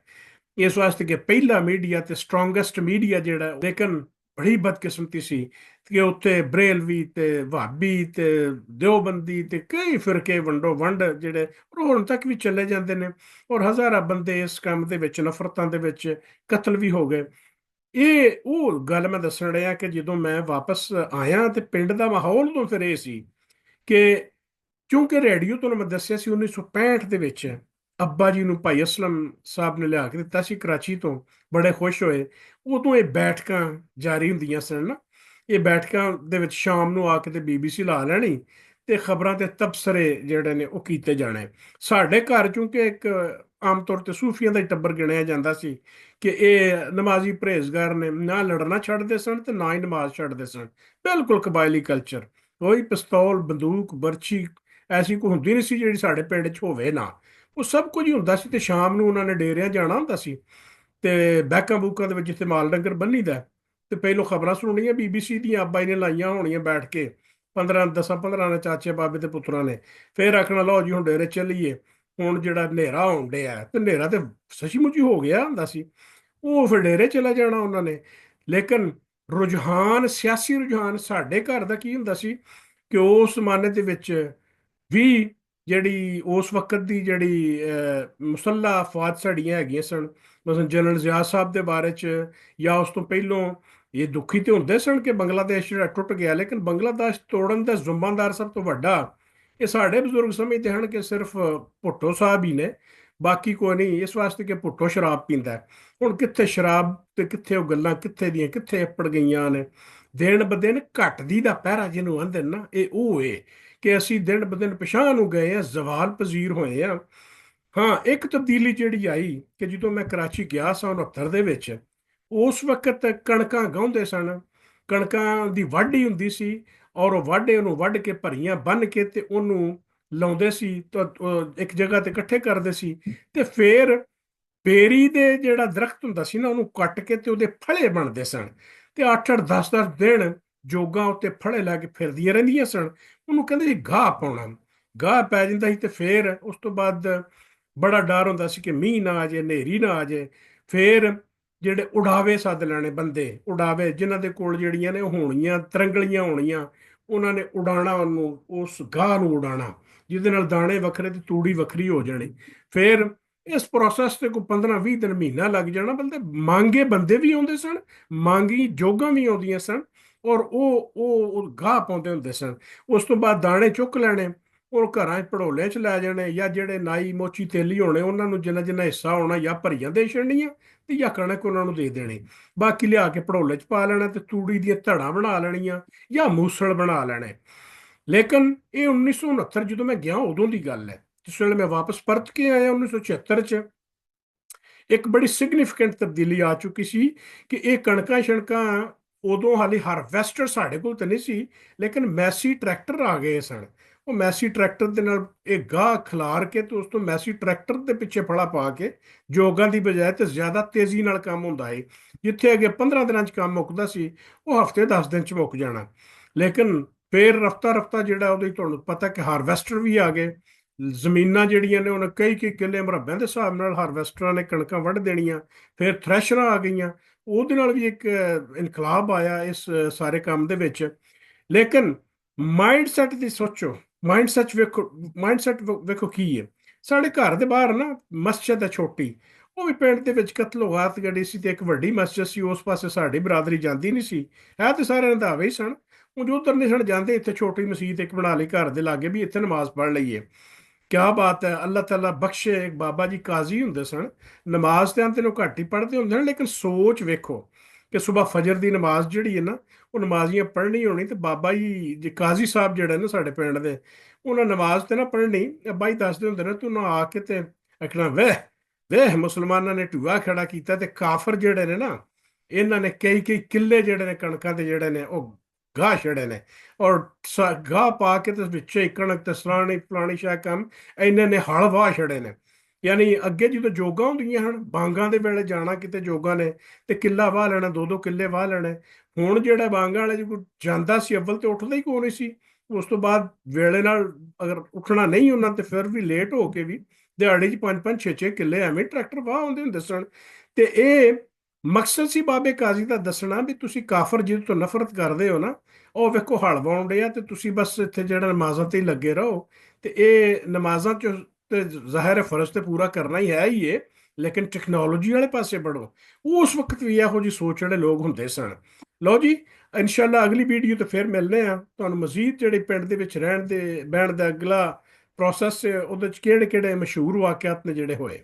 ਇਸ ਵਾਸਤੇ ਕਿ ਪਹਿਲਾ ਮੀਡੀਆ ਤੇ ਸਟਰੋਂਗੈਸਟ ਮੀਡੀਆ ਜਿਹੜਾ, ਲੇਕਿਨ ਬੜੀ ਬਦਕਿਸਮਤੀ ਸੀ ਕਿ ਉੱਥੇ ਬਰੇਲਵੀ ਤੇ ਵਹਾਬੀ ਤੇ ਦਿਓਬੰਦੀ ਤੇ ਕਈ ਫਿਰਕੇ ਵੰਡੋ ਵੰਡ ਜਿਹੜੇ ਹੁਣ ਤੱਕ ਵੀ ਚੱਲੇ ਜਾਂਦੇ ਨੇ, ਔਰ ਹਜ਼ਾਰਾਂ ਬੰਦੇ ਇਸ ਕੰਮ ਦੇ ਵਿੱਚ, ਨਫ਼ਰਤਾਂ ਦੇ ਵਿੱਚ ਕਤਲ ਵੀ ਹੋ ਗਏ। ਇਹ ਉਹ ਗੱਲ ਮੈਂ ਦੱਸਣ ਰਿਹਾ ਕਿ ਜਦੋਂ ਮੈਂ ਵਾਪਸ ਆਇਆ ਤੇ ਪਿੰਡ ਦਾ ਮਾਹੌਲ ਤੋਂ ਫਿਰ ਇਹ ਸੀ ਕਿ ਕਿਉਂਕਿ ਰੇਡੀਓ ਤੋਂ ਮੈਂ ਦੱਸਿਆ ਸੀ 1965 ਦੇ ਵਿੱਚ ਅੱਬਾ ਜੀ ਨੂੰ ਭਾਈ ਅਸਲਮ ਸਾਹਿਬ ਨੇ ਲਿਆ ਕੇ ਦਿੱਤਾ ਸੀ ਕਰਾਚੀ ਤੋਂ, ਬੜੇ ਖੁਸ਼ ਹੋਏ। ਉਦੋਂ ਇਹ ਬੈਠਕਾਂ ਜਾਰੀ ਹੁੰਦੀਆਂ ਸਨ ਨਾ, ਇਹ ਬੈਠਕਾਂ ਦੇ ਵਿੱਚ ਸ਼ਾਮ ਨੂੰ ਆ ਕੇ ਤੇ BBC ਲਾ ਲੈਣੀ ਤੇ ਖਬਰਾਂ ਤੇ ਤਬਸਰੇ ਜਿਹੜੇ ਨੇ ਉਹ ਕੀਤੇ ਜਾਣੇ। ਸਾਡੇ ਘਰ ਚੂੰਕਿ ਇੱਕ ਆਮ ਤੌਰ ਤੇ ਸੂਫੀਆਂ ਦਾ ਹੀ ਟੱਬਰ ਗਿਣਿਆ ਜਾਂਦਾ ਸੀ ਕਿ ਇਹ ਨਮਾਜ਼ੀ ਪਰਹੇਜ਼ਗਾਰ ਨੇ, ਨਾ ਲੜਨਾ ਛੱਡਦੇ ਸਨ ਤੇ ਨਾ ਹੀ ਨਮਾਜ਼ ਛੱਡਦੇ ਸਨ, ਬਿਲਕੁਲ ਕਬਾਇਲੀ ਕਲਚਰ, ਕੋਈ ਪਿਸਤੌਲ ਬੰਦੂਕ ਬਰਛੀ ਐਸੀ ਕੋਈ ਹੁੰਦੀ ਨਹੀਂ ਸੀ ਜਿਹੜੀ ਸਾਡੇ ਪਿੰਡ 'ਚ ਹੋਵੇ ਨਾ, ਉਹ ਸਭ ਕੁਝ ਹੀ ਹੁੰਦਾ ਸੀ। ਤੇ ਸ਼ਾਮ ਨੂੰ ਉਹਨਾਂ ਨੇ ਡੇਰਿਆਂ ਜਾਣਾ ਹੁੰਦਾ ਸੀ ਤੇ ਬੈਕਾਂ ਬੂਕਾਂ ਦੇ ਵਿੱਚ ਜਿੱਥੇ ਮਾਲ ਡੰਗਰ ਬੰਨੀ ਦਾ, ਤੇ ਪਹਿਲੋਂ ਖਬਰਾਂ ਸੁਣਨੀਆਂ BBC ਦੀਆਂ ਆਬਾ ਜੀ ਨੇ ਲਾਈਆਂ ਹੋਣੀਆਂ ਬੈਠ ਕੇ, 15 ਨੇ ਚਾਚੇ ਬਾਬੇ ਤੇ ਪੁੱਤਰਾਂ ਨੇ, ਫੇਰ ਆਖਣਾ ਲਓ ਜੀ ਹੁਣ ਡੇਰੇ ਚੱਲੀਏ, ਹੁਣ ਜਿਹੜਾ ਹਨੇਰਾ ਹੋਣ ਡਿਆ, ਤੇ ਹਨੇਰਾ ਤੇ ਸੱਚੀ ਮੁੱਚੀ ਹੋ ਗਿਆ ਹੁੰਦਾ ਸੀ, ਉਹ ਫਿਰ ਡੇਰੇ ਚਲਾ ਜਾਣਾ ਉਹਨਾਂ ਨੇ। ਲੇਕਿਨ ਰੁਝਾਨ, ਸਿਆਸੀ ਰੁਝਾਨ ਸਾਡੇ ਘਰ ਦਾ ਕੀ ਹੁੰਦਾ ਸੀ ਕਿ ਉਸ ਜ਼ਮਾਨੇ ਦੇ ਵਿੱਚ ਵੀ ਜਿਹੜੀ ਉਸ ਵਕਤ ਦੀ ਜਿਹੜੀ ਮੁਸੱਲਾ ਅਫਵਾਜ ਸਾਡੀਆਂ ਹੈਗੀਆਂ ਸਨ, ਮਸਲਨ ਜਨਰਲ ਜ਼ਿਆ ਸਾਹਿਬ ਦੇ ਬਾਰੇ 'ਚ, ਜਾਂ ਉਸ ਤੋਂ ਪਹਿਲੋਂ ਇਹ ਦੁਖੀ ਤੇ ਹੁੰਦੇ ਸਨ ਕਿ ਬੰਗਲਾਦੇਸ਼ ਜਿਹੜਾ ਟੁੱਟ ਗਿਆ, ਲੇਕਿਨ ਬੰਗਲਾਦੇਸ਼ ਤੋੜਨ ਦਾ ਜ਼ਿੰਮੇਦਾਰ ਸਭ ਤੋਂ ਵੱਡਾ ਇਹ ਸਾਡੇ ਬਜ਼ੁਰਗ ਸਮਝਦੇ ਹਨ ਕਿ ਸਿਰਫ ਭੁੱਟੋ ਸਾਹਿਬ ਹੀ ਨੇ, ਬਾਕੀ ਕੋਈ ਨਹੀਂ। ਇਸ ਵਾਸਤੇ ਕਿ ਭੁੱਟੋ ਸ਼ਰਾਬ ਪੀਂਦਾ ਹੈ। ਹੁਣ ਕਿੱਥੇ ਸ਼ਰਾਬ ਤੇ ਕਿੱਥੇ ਉਹ ਗੱਲਾਂ, ਕਿੱਥੇ ਦੀਆਂ ਕਿੱਥੇ ਅੱਪੜ ਗਈਆਂ ਨੇ। ਦਿਨ ਬ ਦਿਨ ਘਟਦੀ ਦਾ ਪਹਿਰਾ ਜਿਹਨੂੰ ਆਂਦੇ ਨਾ, ਇਹ ਉਹ ਏ ਕਿ ਅਸੀਂ ਦਿਨ ਬ ਦਿਨ ਪਿਛਾਂਹ ਨੂੰ ਗਏ ਆ, ਜ਼ਵਾਲ ਪਜ਼ੀਰ ਹੋਏ ਆ। ਹਾਂ, ਇੱਕ ਤਬਦੀਲੀ ਜਿਹੜੀ ਆਈ ਕਿ ਜਦੋਂ ਮੈਂ ਕਰਾਚੀ ਗਿਆ ਸਾਂ 69 ਦੇ ਵਿੱਚ, ਉਸ ਵਕਤ ਕਣਕਾਂ ਗਾਉਂਦੇ ਸਨ, ਕਣਕਾਂ ਦੀ ਵਾਢੀ ਹੁੰਦੀ ਸੀ, ਔਰ ਉਹ ਵਾਢੇ ਉਹਨੂੰ ਵੱਢ ਕੇ ਭਰੀਆਂ ਬੰਨ ਕੇ ਤੇ ਉਹਨੂੰ ਲਾਉਂਦੇ ਸੀ ਤਾਂ ਇੱਕ ਜਗ੍ਹਾ ਤੇ ਇਕੱਠੇ ਕਰਦੇ ਸੀ, ਤੇ ਫੇਰ ਬੇਰੀ ਦੇ ਜਿਹੜਾ ਦਰਖਤ ਹੁੰਦਾ ਸੀ ਨਾ, ਉਹਨੂੰ ਕੱਟ ਕੇ ਤੇ ਉਹਦੇ ਫਲੇ ਬਣਦੇ ਸਨ, ਤੇ 8-8 10-10 ਦਿਨ ਜੋਗਾਂ ਉੱਤੇ ਫਲੇ ਲੈ ਕੇ ਫਿਰਦੀਆਂ ਰਹਿੰਦੀਆਂ ਸਨ। ਉਹਨੂੰ ਕਹਿੰਦੇ ਸੀ ਗਾਹ ਪਾਉਣਾ। ਗਾਹ ਪੈ ਜਾਂਦਾ ਸੀ ਤੇ ਫੇਰ ਉਸ ਤੋਂ ਬਾਅਦ ਬੜਾ ਡਰ ਹੁੰਦਾ ਸੀ ਕਿ ਮੀਂਹ ਨਾ ਆ ਜਾਏ, ਹਨੇਰੀ ਨਾ ਆ ਜਾਏ। ਫੇਰ ਜਿਹੜੇ ਉਡਾਵੇ ਸੱਦ ਲੈਣੇ, ਬੰਦੇ ਉਡਾਵੇ ਜਿਨ੍ਹਾਂ ਦੇ ਕੋਲ ਜਿਹੜੀਆਂ ਨੇ ਉਹ ਹੋਣੀਆਂ ਤਰੰਗਲੀਆਂ ਹੋਣੀਆਂ, ਉਹਨਾਂ ਨੇ ਉਡਾਣਾ ਉਹਨੂੰ, ਉਸ ਗਾਹ ਨੂੰ ਉਡਾਣਾ, ਜਿਹਦੇ ਨਾਲ ਦਾਣੇ ਵੱਖਰੇ ਤੇ ਤੂੜੀ ਵੱਖਰੀ ਹੋ ਜਾਣੀ। ਫੇਰ ਇਸ ਪ੍ਰੋਸੈਸ ਤੇ ਕੋਈ 15-20 ਦਿਨ, ਮਹੀਨਾ ਲੱਗ ਜਾਣਾ। ਬੰਦੇ ਮੰਗੇ ਬੰਦੇ ਵੀ ਆਉਂਦੇ ਸਨ, ਮੰਗੀ ਜੋਗਾਂ ਵੀ ਆਉਂਦੀਆਂ ਸਨ, ਔਰ ਉਹ ਗਾਹ ਪਾਉਂਦੇ ਹੁੰਦੇ ਸਨ। ਉਸ ਤੋਂ ਬਾਅਦ ਦਾਣੇ ਚੁੱਕ ਲੈਣੇ, ਉਹ ਘਰਾਂ 'ਚ ਭੜੋਲੇ 'ਚ ਲੈ ਜਾਣੇ, ਜਾਂ ਜਿਹੜੇ ਨਾਈ ਮੋਚੀ ਤੇਲੀ ਹੋਣੇ ਉਹਨਾਂ ਨੂੰ ਜਿੰਨਾ ਜਿੰਨਾ ਹਿੱਸਾ ਹੋਣਾ, ਜਾਂ ਭਰੀਆਂ ਦੇ ਛੱਡਣੀਆਂ ਤੇ ਜਾਂ ਕਣਕ ਉਹਨਾਂ ਨੂੰ ਦੇ ਦੇਣੀ। ਬਾਕੀ ਲਿਆ ਕੇ ਭੜੋਲੇ 'ਚ ਪਾ ਲੈਣਾ ਤੇ ਤੂੜੀ ਦੀਆਂ ਧੜਾਂ ਬਣਾ ਲੈਣੀਆਂ ਜਾਂ ਮੂਸਲ ਬਣਾ ਲੈਣੇ। ਲੇਕਿਨ ਇਹ 1969 ਜਦੋਂ ਮੈਂ ਗਿਆ ਉਦੋਂ ਦੀ ਗੱਲ ਹੈ, ਜਿਸ ਵੇਲੇ ਮੈਂ ਵਾਪਸ ਪਰਤ ਕੇ ਆਇਆ 1976 ਚ। ਇੱਕ ਬੜੀ ਸਿਗਨੀਫੀਕੈਂਟ ਤਬਦੀਲੀ ਆ ਚੁੱਕੀ ਸੀ ਕਿ ਇਹ ਕਣਕਾਂ ਛਣਕਾਂ, ਉਦੋਂ ਹਾਲੇ ਹਾਰਵੈਸਟਰ ਸਾਡੇ ਕੋਲ ਤਾਂ ਨਹੀਂ ਸੀ, ਲੇਕਿਨ ਮੈਸੀ ਟਰੈਕਟਰ ਆ ਗਏ ਸਨ। ਉਹ ਮੈਸੀ ਟਰੈਕਟਰ ਦੇ ਨਾਲ ਇਹ ਗਾਹ ਖਿਲਾਰ ਕੇ ਤੇ ਉਸ ਤੋਂ ਮੈਸੀ ਟਰੈਕਟਰ ਦੇ ਪਿੱਛੇ ਫੜਾ ਪਾ ਕੇ ਜੋਗਾਂ ਦੀ ਬਜਾਏ ਤੇ ਜ਼ਿਆਦਾ ਤੇਜ਼ੀ ਨਾਲ ਕੰਮ ਹੁੰਦਾ ਹੈ। ਜਿੱਥੇ ਅੱਗੇ 15 ਦਿਨਾਂ 'ਚ ਕੰਮ ਮੁੱਕਦਾ ਸੀ, ਉਹ ਹਫ਼ਤੇ 10 ਦਿਨ 'ਚ ਮੁੱਕ ਜਾਣਾ। ਲੇਕਿਨ ਫੇਰ ਰਫਤਾ ਰਫਤਾ ਜਿਹੜਾ ਉਹਦੇ, ਤੁਹਾਨੂੰ ਪਤਾ ਕਿ ਹਾਰਵੈਸਟਰ ਵੀ ਆ ਗਏ। ਜ਼ਮੀਨਾਂ ਜਿਹੜੀਆਂ ਨੇ ਉਹਨਾਂ ਕਈ ਕਈ ਕਿੱਲੇ ਮੁਰੱਬਿਆਂ ਦੇ ਹਿਸਾਬ ਨਾਲ ਹਾਰਵੈਸਟਰਾਂ ਨੇ ਕਣਕਾਂ ਵੱਢ ਦੇਣੀਆਂ। ਫਿਰ ਥ੍ਰੈਸ਼ਰਾਂ ਆ ਗਈਆਂ, ਉਹਦੇ ਨਾਲ ਵੀ ਇੱਕ ਇਨਕਲਾਬ ਆਇਆ ਇਸ ਸਾਰੇ ਕੰਮ ਦੇ ਵਿੱਚ। ਲੇਕਿਨ ਮਾਈਂਡ ਸੈਟ ਦੀ ਸੋਚੋ, ਮਾਈਂਡ ਸੈਟ ਵੇਖੋ, ਮਾਈਂਡ ਸੈਟ ਵੇਖੋ ਕੀ ਹੈ। ਸਾਡੇ ਘਰ ਦੇ ਬਾਹਰ ਨਾ ਮਸਜਿਦ ਹੈ ਛੋਟੀ, ਉਹ ਵੀ ਪਿੰਡ ਦੇ ਵਿੱਚ ਕਤਲੋਗਾਤ ਗੜੀ ਸੀ, ਤੇ ਇੱਕ ਵੱਡੀ ਮਸਜਿਦ ਸੀ, ਉਸ ਪਾਸੇ ਸਾਡੀ ਬਰਾਦਰੀ ਜਾਂਦੀ ਨਹੀਂ ਸੀ। ਹੈ ਤੇ ਸਾਰੇ ਰੰਧਾਵੇ ਹੀ ਸਨ, ਉਂਝ ਉਧਰ ਨਹੀਂ ਸਨ ਜਾਂਦੇ। ਇੱਥੇ ਛੋਟੀ ਮਸਜਿਦ ਇੱਕ ਬਣਾ ਲਈ ਘਰ ਦੇ ਲਾਗੇ, ਵੀ ਇੱਥੇ ਨਮਾਜ਼ ਪੜ੍ਹ ਲਈਏ। ਕਿਆ ਬਾਤ ਹੈ, ਅੱਲਾਹ ਤਾਲਾ ਬਖਸ਼ੇ। ਇੱਕ ਬਾਬਾ ਜੀ ਕਾਜ਼ੀ ਹੁੰਦੇ ਸਨ, ਨਮਾਜ਼ ਤੇ ਅੰਤ ਨੂੰ ਘੱਟ ਹੀ ਪੜ੍ਹਦੇ ਹੁੰਦੇ ਨੇ, ਲੇਕਿਨ ਸੋਚ ਵੇਖੋ ਕਿ ਸੁਬਹ ਫਜਰ ਦੀ ਨਮਾਜ਼ ਜਿਹੜੀ ਹੈ ਨਾ, ਉਹ ਨਮਾਜ਼ੀਆਂ ਪੜ੍ਹਨੀ ਹੋਣੀ, ਤੇ ਬਾਬਾ ਜੀ ਜੇ ਕਾਜ਼ੀ ਸਾਹਿਬ ਜਿਹੜੇ ਨੇ ਸਾਡੇ ਪਿੰਡ ਦੇ, ਉਹਨਾਂ ਨਮਾਜ਼ ਤੇ ਨਾ ਪੜ੍ਹਨੀ। ਅੱਬਾ ਜੀ ਦੱਸਦੇ ਹੁੰਦੇ ਨੇ, ਤੂੰ ਨਾ ਆ ਕੇ ਤੇ ਆਖਣਾ, ਵੇਹ ਵੇਹ ਮੁਸਲਮਾਨਾਂ ਨੇ ਢੂਆ ਖੜਾ ਕੀਤਾ, ਤੇ ਕਾਫਰ ਜਿਹੜੇ ਨੇ ਨਾ, ਇਹਨਾਂ ਨੇ ਕਈ ਕਈ ਕਿੱਲੇ ਜਿਹੜੇ ਨੇ ਕਣਕਾਂ ਦੇ ਜਿਹੜੇ ਨੇ ਉਹ ਗਾਹ ਛੜੇ ਨੇ, ਔਰ ਗਾਹ ਪਾ ਕੇ ਤੇ ਵਿੱਚੇ ਹੀ ਕਣਕ ਤੇ ਸਲਾਣੀ ਫਲਾਣੀ ਸ਼ਾਹ ਕੰਮ, ਇੰਨੇ ਨੇ ਹਲ ਵਾਹ ਛੜੇ ਨੇ। ਯਾਨੀ ਅੱਗੇ ਜਦੋਂ ਜੋਗਾਂ ਹੁੰਦੀਆਂ ਹਨ, ਬਾਂਗਾਂ ਦੇ ਵੇਲੇ ਜਾਣਾ ਕਿਤੇ ਜੋਗਾਂ ਨੇ, ਤੇ ਕਿੱਲਾ ਵਾਹ ਲੈਣਾ, 2-2 ਕਿੱਲੇ ਵਾਹ ਲੈਣੇ। ਹੁਣ ਜਿਹੜਾ ਬਾਂਗਾਂ ਵਾਲੇ ਜੋ ਜਾਂਦਾ ਸੀ, ਅੱਵਲ ਤੇ ਉੱਠਦਾ ਹੀ ਕੋਈ ਨਹੀਂ ਸੀ। ਉਸ ਤੋਂ ਬਾਅਦ ਵੇਲੇ ਨਾਲ ਅਗਰ ਉੱਠਣਾ ਨਹੀਂ ਉਹਨਾਂ, ਤੇ ਫਿਰ ਵੀ ਲੇਟ ਹੋ ਕੇ ਵੀ ਦਿਹਾੜੀ 'ਚ 5-5 6-6 ਕਿੱਲੇ ਐਵੇਂ ਟਰੈਕਟਰ ਵਾਹ ਆਉਂਦੇ ਹੁੰਦੇ ਸਨ। ਤੇ ਇਹ ਮਕਸਦ ਸੀ ਬਾਬੇ ਕਾਜ਼ੀ ਦਾ ਦੱਸਣਾ ਵੀ ਤੁਸੀਂ ਕਾਫਰ ਜਿਹਦੇ ਤੋਂ ਨਫ਼ਰਤ ਕਰਦੇ ਹੋ ਨਾ, ਉਹ ਵੇਖੋ ਹਲ ਵਾਉਣ ਡਿਆ, ਤੇ ਤੁਸੀਂ ਬਸ ਇੱਥੇ ਜਿਹੜਾ ਨਮਾਜ਼ਾਂ ਤੇ ਹੀ ਲੱਗੇ ਰਹੋ। ਤੇ ਇਹ ਨਮਾਜ਼ਾਂ ਚ ਤੇ ਜ਼ਾਹਿਰ ਹੈ ਫਰਜ਼ ਤੇ ਪੂਰਾ ਕਰਨਾ ਹੀ ਹੈ ਹੀ ਇਹ, ਲੇਕਿਨ ਟੈਕਨੋਲੋਜੀ ਵਾਲੇ ਪਾਸੇ ਪੜੋ। ਉਸ ਵਕਤ ਵੀ ਇਹੋ ਜਿਹੀ ਸੋਚ ਜਿਹੜੇ ਲੋਕ ਹੁੰਦੇ ਸਨ। ਲਓ ਜੀ, ਇਨਸ਼ਾਅੱਲਾ ਅਗਲੀ ਵੀਡੀਓ ਤੇ ਫਿਰ ਮਿਲਨੇ ਆ। ਤੁਹਾਨੂੰ ਮਜ਼ੀਦ ਜਿਹੜੇ ਪਿੰਡ ਦੇ ਵਿੱਚ ਰਹਿਣ ਦੇ ਬਹਿਣ ਦਾ ਅਗਲਾ ਪ੍ਰੋਸੈਸ, ਉਹਦੇ ਚ ਕਿਹੜੇ ਕਿਹੜੇ ਮਸ਼ਹੂਰ ਵਾਕਿਆਤ ਨੇ ਜਿਹੜੇ ਹੋਏ।